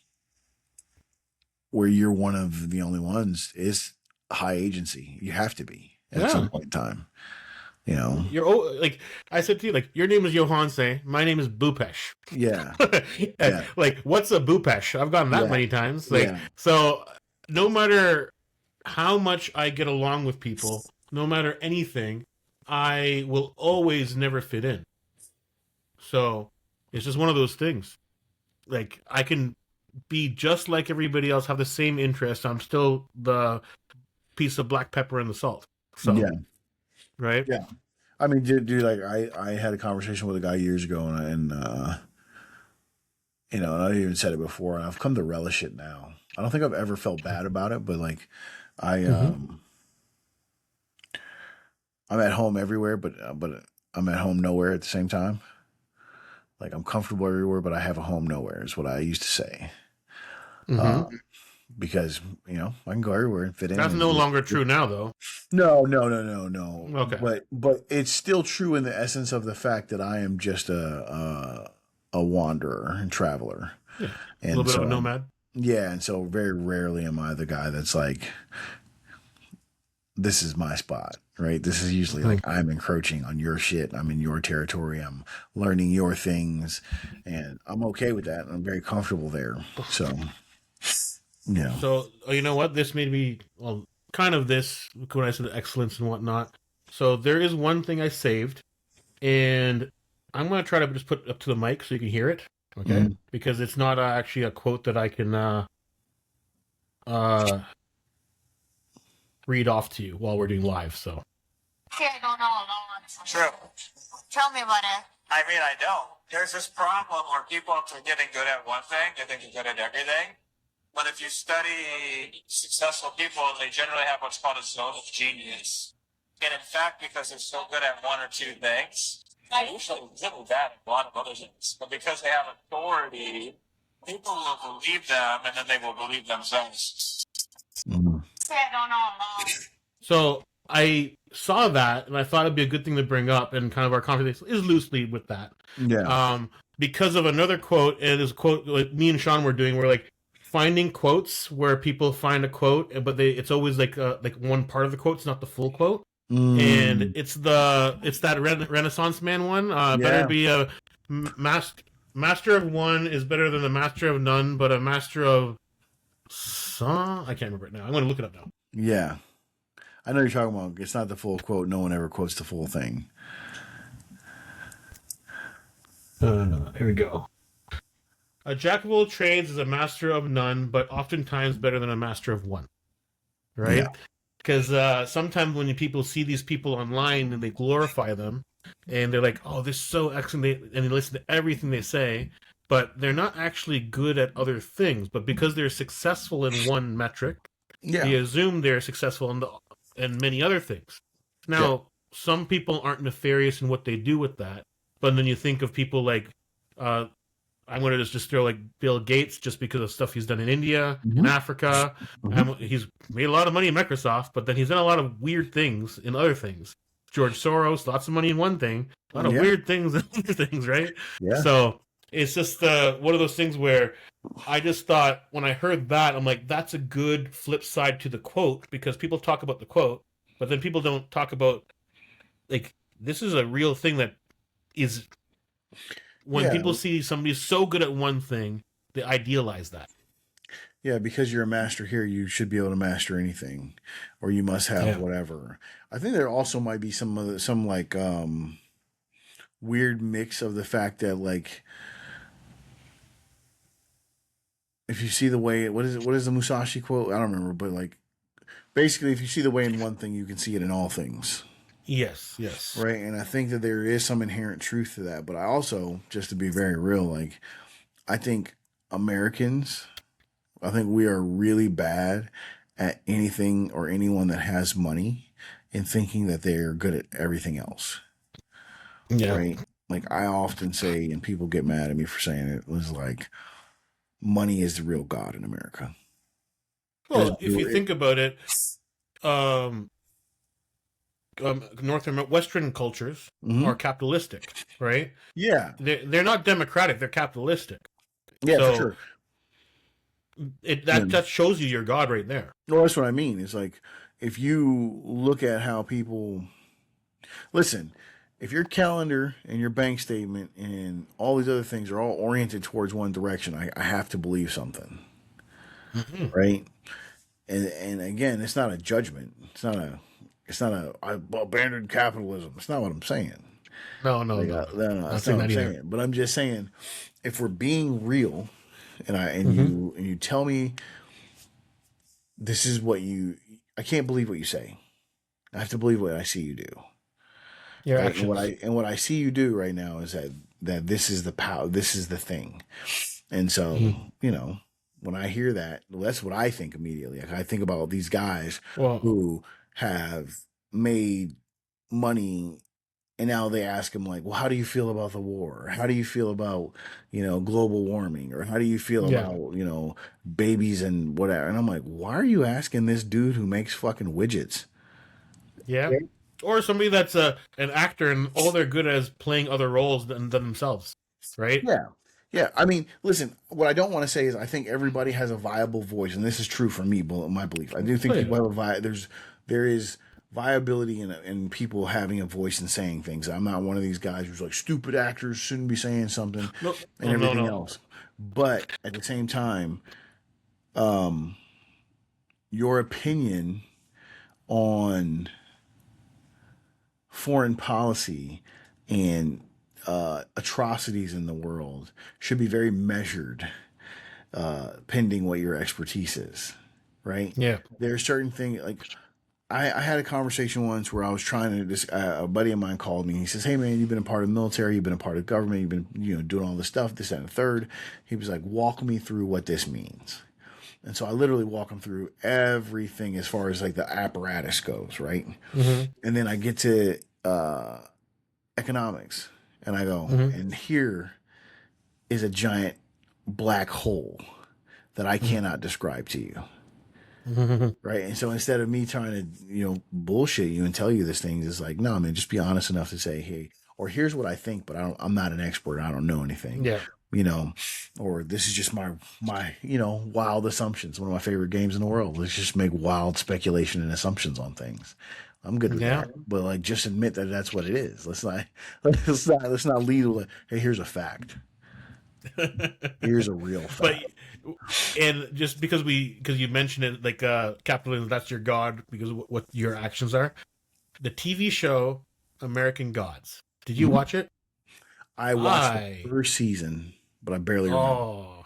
where you're one of the only ones is high agency. You have to be at some Yeah. point in time. Like I said to you, like your name is Johanse, my name is Bupesh. Yeah, yeah, Like, what's a Bupesh? I've gotten that yeah, many times. Like, yeah, so no matter how much I get along with people, no matter anything, I will always never fit in. So it's just one of those things. Like I can be just like everybody else, have the same interests. I'm still the piece of black pepper in the salt. So yeah, right. yeah. I mean, dude, like I had a conversation with a guy years ago, and I even said it before, and I've come to relish it now. I don't think I've ever felt bad about it, but like I Mm-hmm. I'm at home everywhere, but I'm at home nowhere at the same time. Like I'm comfortable everywhere, but I have a home nowhere is what I used to say. Mm-hmm. Uh, because I can go everywhere and fit in. That's And no longer true now, though. no, no, no, no, no. Okay. But it's still true in the essence of the fact that I am just a wanderer and traveler, Yeah. A little and bit of a so nomad. yeah, and so very rarely am I the guy that's like, this is my spot, right? This is usually Mm-hmm. like I'm encroaching on your shit. I'm in your territory. I'm learning your things, and I'm okay with that. I'm very comfortable there. So yeah. So you know what? This made me kind of this when I said excellence and whatnot. So there is one thing I saved, and I'm gonna try to just put it up to the mic so you can hear it. Okay, Mhm. because it's not actually a quote that I can uh, read off to you while we're doing live. So See, I don't know a lot. True. Tell me about it. I mean, I don't. There's this problem where people are getting good at one thing, they think they're good at everything. But if you study successful people, they generally have what's called a zone of genius. And in fact, because they're so good at one or two things, they're usually really bad at a lot of other things. But because they have authority, people will believe them, and then they will believe themselves. Mhm. See, I don't know a lot. So I saw that, and I thought it'd be a good thing to bring up, and kind of our conversation is loosely with that. Yeah. Because of another quote, and this quote like me and Sean were doing, we're like finding quotes where people find a quote, but it's always like one part of the quote, it's not the full quote, and Mm. it's that Renaissance man one. Better Yeah. be a master of one is better than a master of none, but a master of some. I can't remember it now. I'm going to look it up now. Yeah. I know you're talking about. It's not the full quote. No one ever quotes the full thing. Here we go. A jack of all trades is a master of none, but oftentimes better than a master of one. Right? Yeah. Because sometimes when people see these people online and they glorify them, and they're like, "Oh, this is so excellent," and they listen to everything they say, but they're not actually good at other things. But because they're successful in one metric, Yeah. they assume they're successful in many other things. Now, Yeah. some people aren't nefarious in what they do with that, but then you think of people like, I'm going to just throw like Bill Gates just because of stuff he's done in India, in Mhm. Africa. Mhm. He's made a lot of money in Microsoft, but then he's done a lot of weird things in other things. George Soros, lots of money in one thing, a lot of Yeah. weird things in other things, right? Yeah. So it's just one of those things where I just thought when I heard that, I'm like, that's a good flip side to the quote because people talk about the quote, but then people don't talk about, like, this is a real thing that is, when people see somebody so good at one thing, they idealize that. Yeah, because you're a master here, you should be able to master anything, or you must have whatever. I think there also might be some like weird mix of the fact that, like, if you see the way, what is the Musashi quote? I don't remember, but like basically, if you see the way in one thing, you can see it in all things. Yes, yes. Right. And I think that there is some inherent truth to that. But I also, just to be very real, like, I think Americans, I think we are really bad at anything or anyone that has money in thinking that they're good at everything else. Yeah. Right. Like, I often say, and people get mad at me for saying it, was like, money is the real God in America. Well, if you think about it, Western cultures are capitalistic, right? Yeah. They're not democratic, they're capitalistic. Yeah, so, for sure. That shows you your God right there. Well, that's what I mean. It's like, if you look at how people listen, if your calendar and your bank statement and all these other things are all oriented towards one direction, I have to believe something. Right? And again, it's not a judgment. It's not a I abandoned capitalism. It's not what I'm saying. No. That's not what I'm saying. But I'm just saying, if we're being real, and you tell me this is what I can't believe what you say. I have to believe what I see you do. Your right? actions. And what I see you do right now is that this is the power, this is the thing. And so, when I hear that, that's what I think immediately. Like, I think about these guys who have made money, and now they ask him, like, well, how do you feel about the war? How do you feel about, global warming? Or how do you feel about, babies and whatever? And I'm like, why are you asking this dude who makes fucking widgets? Yeah. Or somebody that's an actor and all they're good at is playing other roles than themselves, right? Yeah. Yeah. I mean, listen, what I don't want to say is I think everybody has a viable voice, and this is true for me, my belief. I do think people have there is viability in people having a voice and saying things. I'm not one of these guys who's like, stupid actors shouldn't be saying something and everything else. But at the same time, your opinion on foreign policy and atrocities in the world should be very measured, pending what your expertise is, right? Yeah. There are certain things, like, I had a conversation once where I was trying to, a buddy of mine called me. He says, hey man, you've been a part of the military, you've been a part of government, you've been, doing all this stuff, this, that, and the third. He was like, walk me through what this means. And so I literally walk him through everything as far as like the apparatus goes, right? And then I get to economics, and I go, and here is a giant black hole that I cannot describe to you. Right. And so instead of me trying to, bullshit you and tell you these things, it's like, no, man, just be honest enough to say, hey, or here's what I think, but I'm not an expert. I don't know anything. Yeah. Or this is just my wild assumptions. One of my favorite games in the world. Let's just make wild speculation and assumptions on things. I'm good with that. But like, just admit that that's what it is. Let's not lead with, hey, here's a fact. Here's a real fact. And just because you mentioned it, like, capitalism, that's your God because of what your actions are. The TV show American Gods. Did you watch it? I watched the first season, but I barely remember. Oh,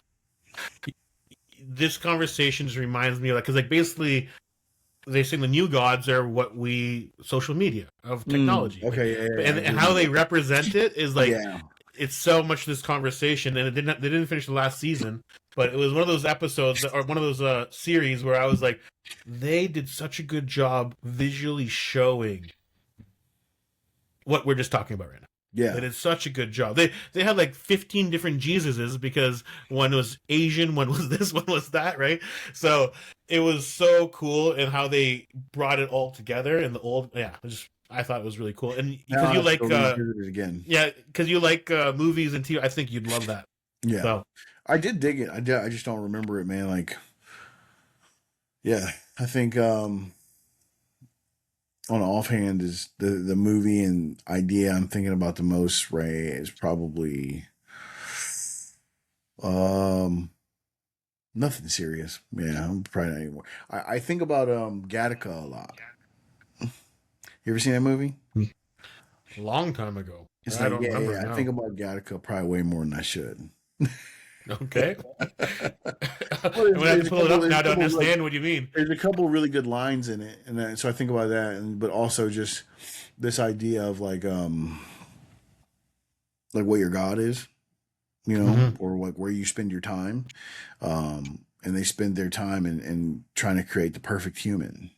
this conversation just reminds me of that, because like basically they say the new gods are what social media of technology. Okay, and how they represent it is like it's so much this conversation, and they didn't finish the last season, but it was one of those episodes or one of those series where I was like, they did such a good job visually showing what we're just talking about right now. Yeah. They did such a good job. They had like 15 different Jesuses, because one was Asian, one was this, one was that, right? So it was so cool, and how they brought it all together in the old. Yeah, I thought it was really cool. And because you like because you like movies and TV, I think you'd love that. Yeah. So I did dig it. I just don't remember it, man. Like, yeah, I think on offhand is the movie and idea I'm thinking about the most, Ray, is probably um nothing serious. Yeah, I'm probably not anymore. I think about Gattaca a lot. You ever seen that movie? A long time ago. It's I like, don't remember I think now. about Gattaca probably way more than I should. Okay. Well, I'm gonna have to pull it up there's now a to couple like understand what you mean. there's a couple really good lines in it, and so I think about that, and but also just this idea of like what your God is, Hmm. or like where you spend your time, and they spend their time in trying to create the perfect human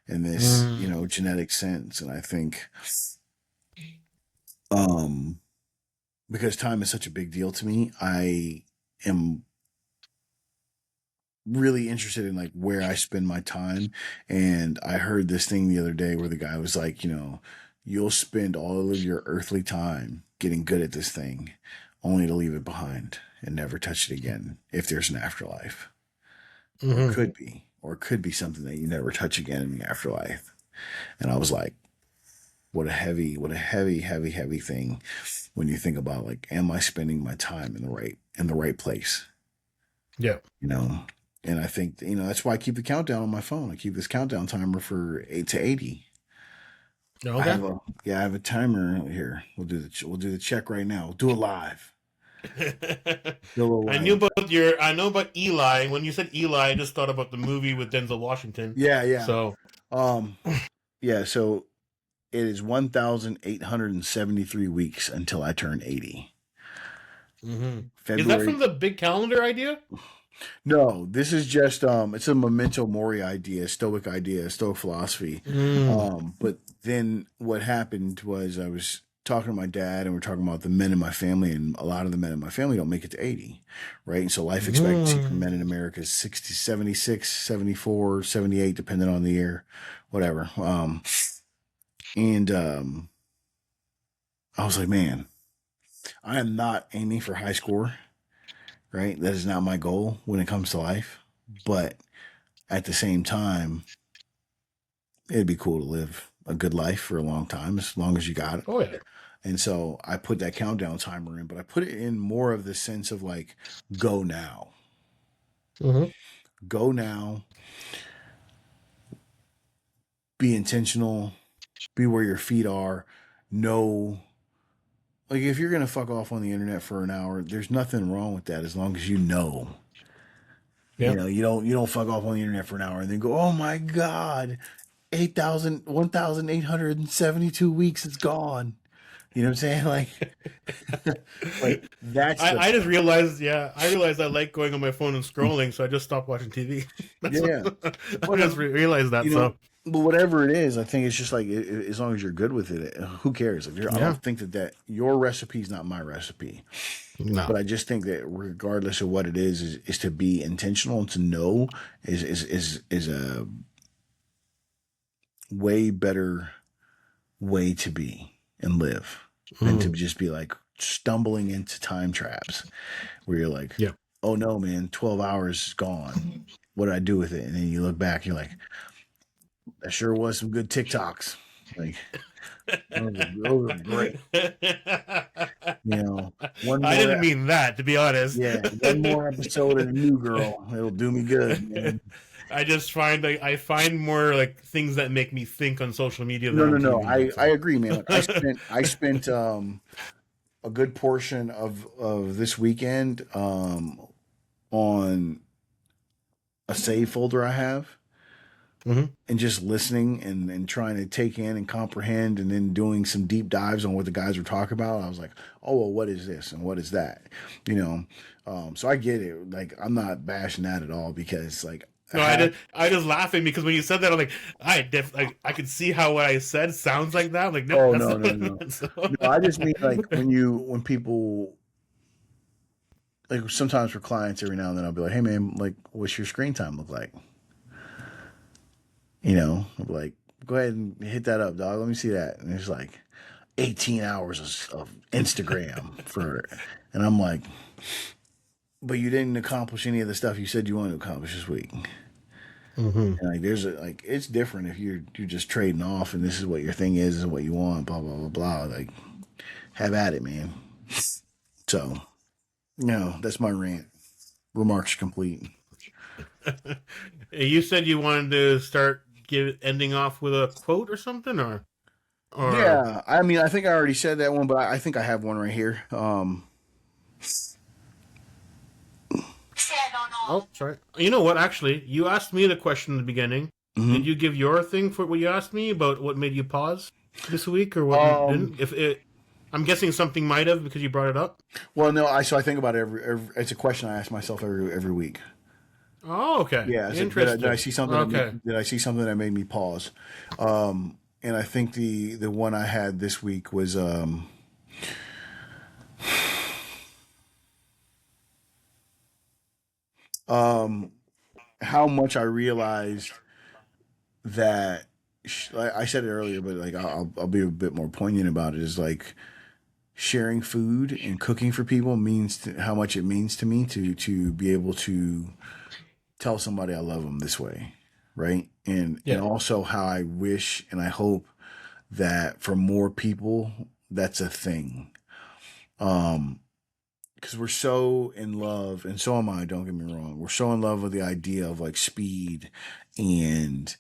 in this Mm. genetic sense, and I think um because time is such a big deal to me, I am really interested in like where I spend my time. And I heard this thing the other day where the guy was like, you'll spend all of your earthly time getting good at this thing only to leave it behind and never touch it again if there's an afterlife. Or Hmm. it could be something that you never touch again in the afterlife. And I was like, what a heavy, heavy, heavy thing when you think about like, am I spending my time in the right place? Yeah. you know. And I think that's why I keep the countdown on my phone. I keep this countdown timer for 8 to 80. Okay. I have a timer here. We'll do the check right now. We'll do it live. Do it live. I know about Eli. When you said Eli, I just thought about the movie with Denzel Washington. Yeah, yeah. So, Um, yeah. So it is 1,873 weeks until I turn 80. hmm is that February. from the big calendar idea? No, this is just it's a memento mori idea, stoic philosophy. Mm. But then what happened was I was talking to my dad and we're talking about the men in my family, and a lot of the men in my family don't make it to 80, right? And so life expectancy for Mm. men in America is 60, 76, 74, 78, depending on the year, whatever. And I was like, man, I am not aiming for high score, right? That is not my goal when it comes to life. But at the same time, it'd be cool to live a good life for a long time, as long as you got it. Oh yeah. And so I put that countdown timer in, but I put it in more of the sense of like, go now. Hmm. Go now. Be intentional. Be where your feet are. Know, like, if you're going to fuck off on the internet for an hour, there's nothing wrong with that as long as you know. Yeah. You don't fuck off on the internet for an hour and then go, oh my God, 1,872 weeks, it's gone. You know what I'm saying? Like that's I the just realized, yeah, I realized I like going on my phone and scrolling, so I just stopped watching TV. That's yeah. I just realized that. You So know, but whatever it is, I think it's just like as long as you're good with it, who cares? I yeah, don't think that your recipe is not my recipe, no, but I just think that regardless of what it is to be intentional and to know is a way better way to be and live than to mm. just be like stumbling into time traps where you're like, Yeah. oh no, man, 12 hours is gone. What did I do with it? And then you look back, you're like, that sure was some good TikToks. Like, those are great. One I more, didn't mean that, to be honest. yeah, one more episode of the New Girl. It'll do me good, man. I just find I find more like things that make me think on social media than No, no, on no. TV. I, That's I all. agree, man. Like, I spent a good portion of this weekend on a save folder I have, Hmm. and just listening and trying to take in and comprehend, and then doing some deep dives on what the guys were talking about. I was like, oh, well, what is this and what is that? You know, so I get it. Like, I'm not bashing that at all, because like No, I just laughing because when you said that, I'm like, I could see how what I said sounds like that. I'm like, nope, oh that's no, not no, what I no. meant. So. No, I just mean like when people, like, sometimes for clients every now and then I'll be like, hey man, like, what's your screen time look like? I'll be like, go ahead and hit that up, dog. Let me see that. And it's like 18 hours of Instagram and I'm like, but you didn't accomplish any of the stuff you said you wanted to accomplish this week. Mm-hmm. And like it's different if you're just trading off and this is what your thing is what you want, blah blah blah blah. Like, have at it, man. So, no, that's my rant. Remarks complete. You said you wanted to start ending off with a quote or something, or Yeah, I mean, I think I already said that one, but I think I have one right here. Oh, sorry. You know what? Actually, you asked me the question in the beginning. Mm-hmm. Did you give your thing for what you asked me about what made you pause this week, or what didn't? I'm guessing something might have because you brought it up. Well, no, I think about it every it's a question I ask myself every week. Oh, okay. Yeah, Interesting. did I see something? Okay. Did I see something that made me pause? And I think the one I had this week was how much I realized that I said it earlier, but like I'll be a bit more poignant about it. Is like sharing food and cooking for people means how much it means to me to be able to tell somebody I love them this way, right? And also how I wish and I hope that for more people that's a thing. Because we're so in love, and so am I, don't get me wrong. We're so in love with the idea of like speed and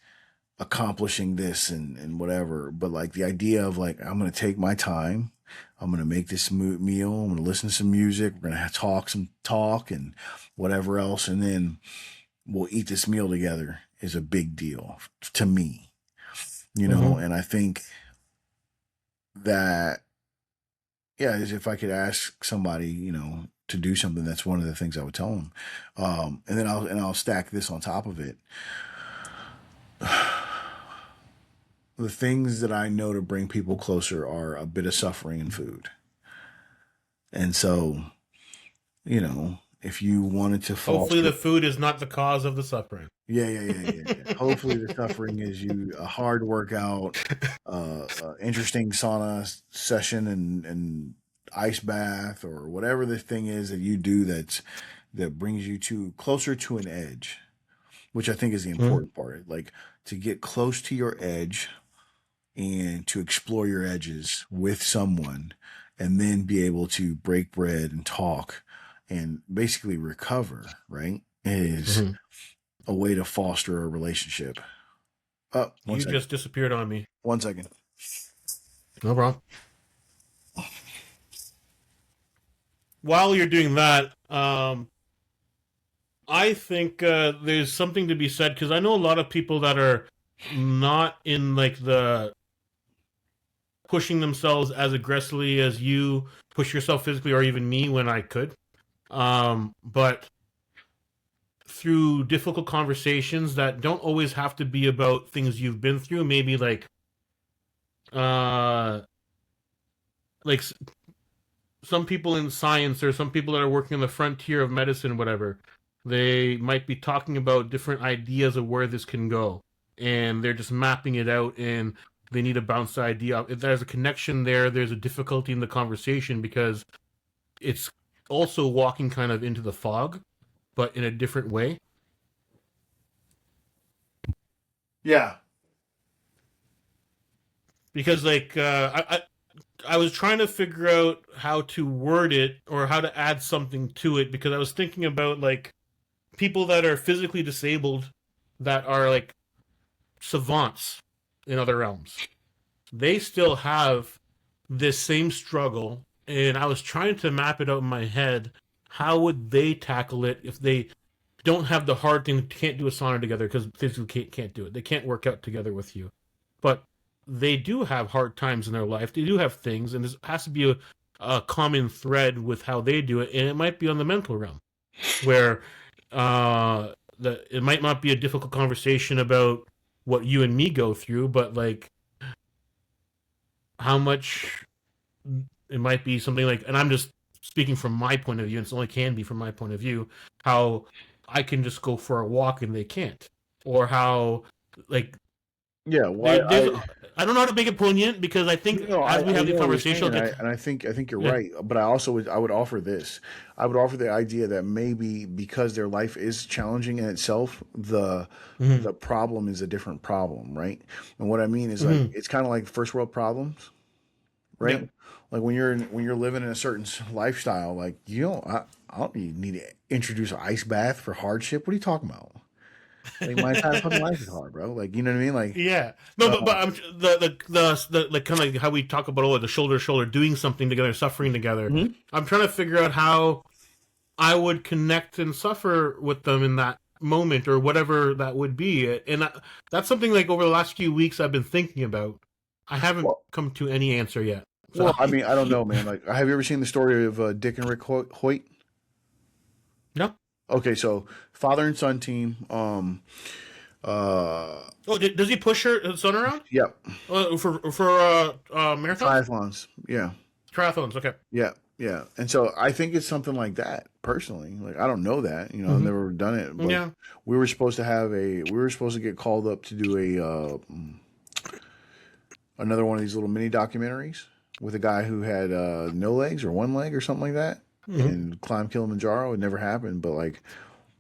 accomplishing this and whatever. But like the idea of like, I'm going to take my time. I'm going to make this meal. I'm going to listen to some music. We're going to talk and whatever else. And then we'll eat this meal together is a big deal to me, you know? And I think that, yeah, as if I could ask somebody, you know, to do something, that's one of the things I would tell them. And then I'll stack this on top of it. The things that I know to bring people closer are a bit of suffering and food. And so, you know, if you wanted to hopefully the food is not the cause of the suffering. Yeah. Hopefully the suffering is a hard workout, interesting sauna session and ice bath or whatever the thing is that you do that brings you closer to an edge, which I think is the important part. Like to get close to your edge and to explore your edges with someone and then be able to break bread and talk and basically recover, right? Is a way to foster a relationship. Oh, you just disappeared on me. 1 second. No problem. While you're doing that, I think there's something to be said because I know a lot of people that are not in like the pushing themselves as aggressively as you push yourself physically or even me when I could. But through difficult conversations that don't always have to be about things you've been through, maybe like some people in science or some people that are working on the frontier of medicine, whatever, they might be talking about different ideas of where this can go. And they're just mapping it out and they need to bounce the idea. If there's a connection there, there's a difficulty in the conversation because it's also walking kind of into the fog, but in a different way. Yeah. Because like I was trying to figure out how to word it or how to add something to it because I was thinking about like people that are physically disabled that are like savants in other realms. They still have this same struggle, and I was trying to map it out in my head. How would they tackle it if they don't have the hard thing, can't do a sauna together because physically can't do it. They can't work out together with you. But they do have hard times in their life. They do have things, and there has to be a common thread with how they do it, and it might be on the mental realm, where it might not be a difficult conversation about what you and me go through, but like how much it might be something like, and I'm just speaking from my point of view, and it only can be from my point of view, how I can just go for a walk and they can't, or how like yeah, well, I don't know how to make it poignant because I think as we have the conversation, I think you're right. But I would offer this. I would offer the idea that maybe because their life is challenging in itself, the problem is a different problem, right? And what I mean is like it's kind of like first world problems, right? Yep. Like when you're living in a certain lifestyle, like I don't need to introduce an ice bath for hardship. What are you talking about? Like my entire fucking life is hard, bro. Like you know what I mean? Like Yeah, no, but I'm the like kind of like how we talk about the shoulder to shoulder, doing something together, suffering together. Mhm. I'm trying to figure out how I would connect and suffer with them in that moment or whatever that would be, and that's something like over the last few weeks I've been thinking about. I haven't well, come to any answer yet. So. well, I mean, I don't know, man. Like, have you ever seen the story of Dick and Rick Hoyt? No. Okay, so father and son team. Oh, does he push his son around? Yep. For marathons? Triathlons. Yeah. Triathlons. Okay. Yeah. Yeah. And so I think it's something like that. Personally, like I don't know that. You know, I've never done it. But Yeah. we were supposed to get called up to do another one of these little mini documentaries with a guy who had no legs or one leg or something like that, and climbed Kilimanjaro. It never happened, but like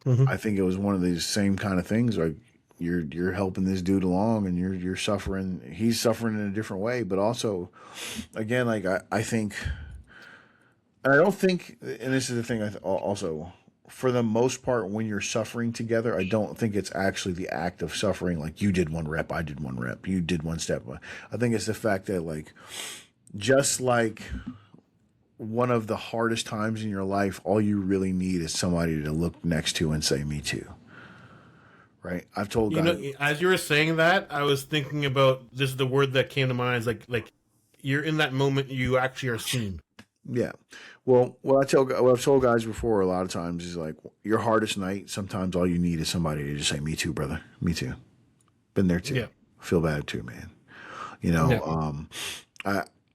I think it was one of these same kind of things. Like you're helping this dude along, and you're suffering. He's suffering in a different way, but also, again, like I think, and I don't think, and this is the thing. Also, for the most part, when you're suffering together, I don't think it's actually the act of suffering. Like you did one rep, I did one rep, you did one step. I think it's the fact that like, just like one of the hardest times in your life, all you really need is somebody to look next to and say, "Me too." Right? I've told guys. You know, as you were saying that, I was thinking about this. The word that came to mind is like you're in that moment. You actually are seen. Yeah. Well, what I've told guys before a lot of times is like your hardest night. Sometimes all you need is somebody to just say, "Me too, brother. Me too. Been there too. Yeah. Feel bad too, man." You know.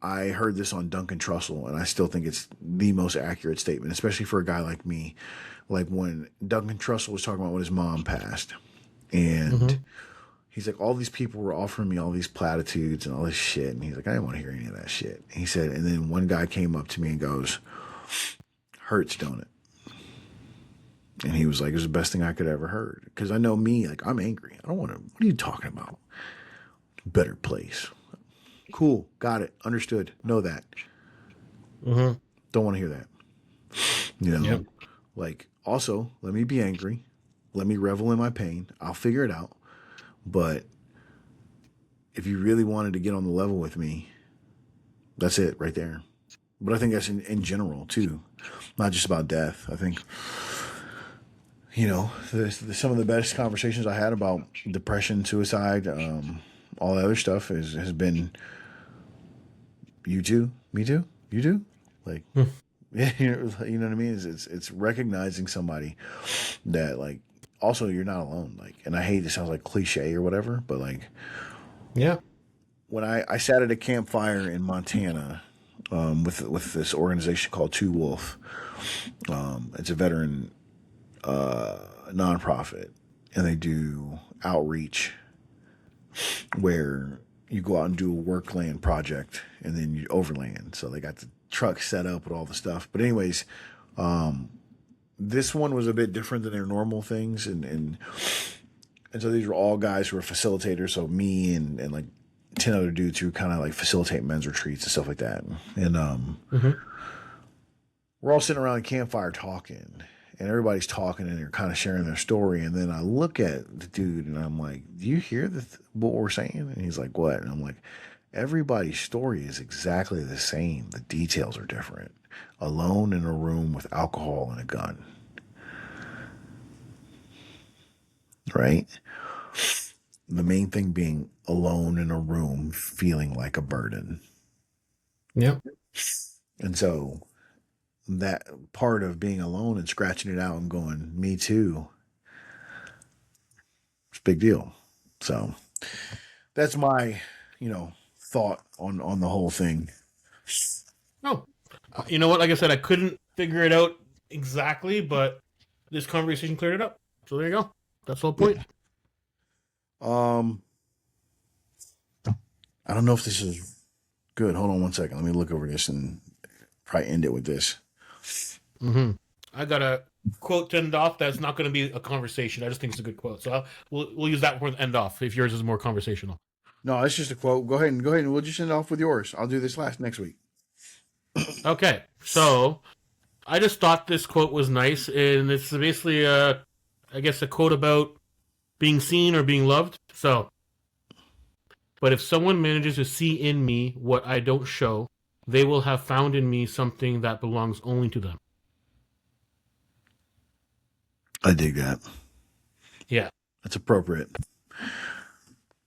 I heard this on Duncan Trussell, and I still think it's the most accurate statement, especially for a guy like me. Like when Duncan Trussell was talking about when his mom passed, and he's like, all these people were offering me all these platitudes and all this shit, and he's like, I didn't want to hear any of that shit. He said, and then one guy came up to me and goes, "Hurts, don't it?" And he was like, it was the best thing I could ever heard. Because I know me, like, I'm angry. I don't want to, what are you talking about? Better place. Cool. Got it. Understood. Know that. Don't want to hear that. You know, like, also, let me be angry. Let me revel in my pain. I'll figure it out. But if you really wanted to get on the level with me, that's it right there. But I think that's in general, too. Not just about death. I think, you know, some of the best conversations I had about depression, suicide, all the other stuff has been, you too, me too, you too. Like, yeah, you know what I mean? It's recognizing somebody that, like, also you're not alone. Like, and I hate it sounds like cliche or whatever, but like, yeah. When I sat at a campfire in Montana with this organization called Two Wolf, it's a veteran nonprofit, and they do outreach where you go out and do a work land project and then you overland. So they got the truck set up with all the stuff. But anyways, this one was a bit different than their normal things. And so these were all guys who were facilitators. So me and like 10 other dudes who kind of like facilitate men's retreats and stuff like that. And we're all sitting around a campfire talking. And everybody's talking and they're kind of sharing their story. And then I look at the dude and I'm like, do you hear what we're saying? And he's like, what? And I'm like, everybody's story is exactly the same. The details are different. Alone in a room with alcohol and a gun. Right? The main thing being alone in a room feeling like a burden. Yep. And so that part of being alone and scratching it out and going, me too, it's a big deal. So that's my, thought on the whole thing. Oh, you know what? Like I said, I couldn't figure it out exactly, but this conversation cleared it up. So there you go. That's the whole point. I don't know if this is good. Hold on one second. Let me look over this and probably end it with this. Mm-hmm. I got a quote to end off that's not going to be a conversation. I just think it's a good quote. So we'll use that for the end off if yours is more conversational. No, it's just a quote. Go ahead and we'll just end off with yours. I'll do this next week. Okay, so I just thought this quote was nice, and it's basically I guess a quote about being seen or being loved. So, but if someone manages to see in me what I don't show, they will have found in me something that belongs only to them. I dig that. Yeah. That's appropriate.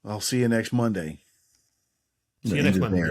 I'll see you next Monday. See you next Monday.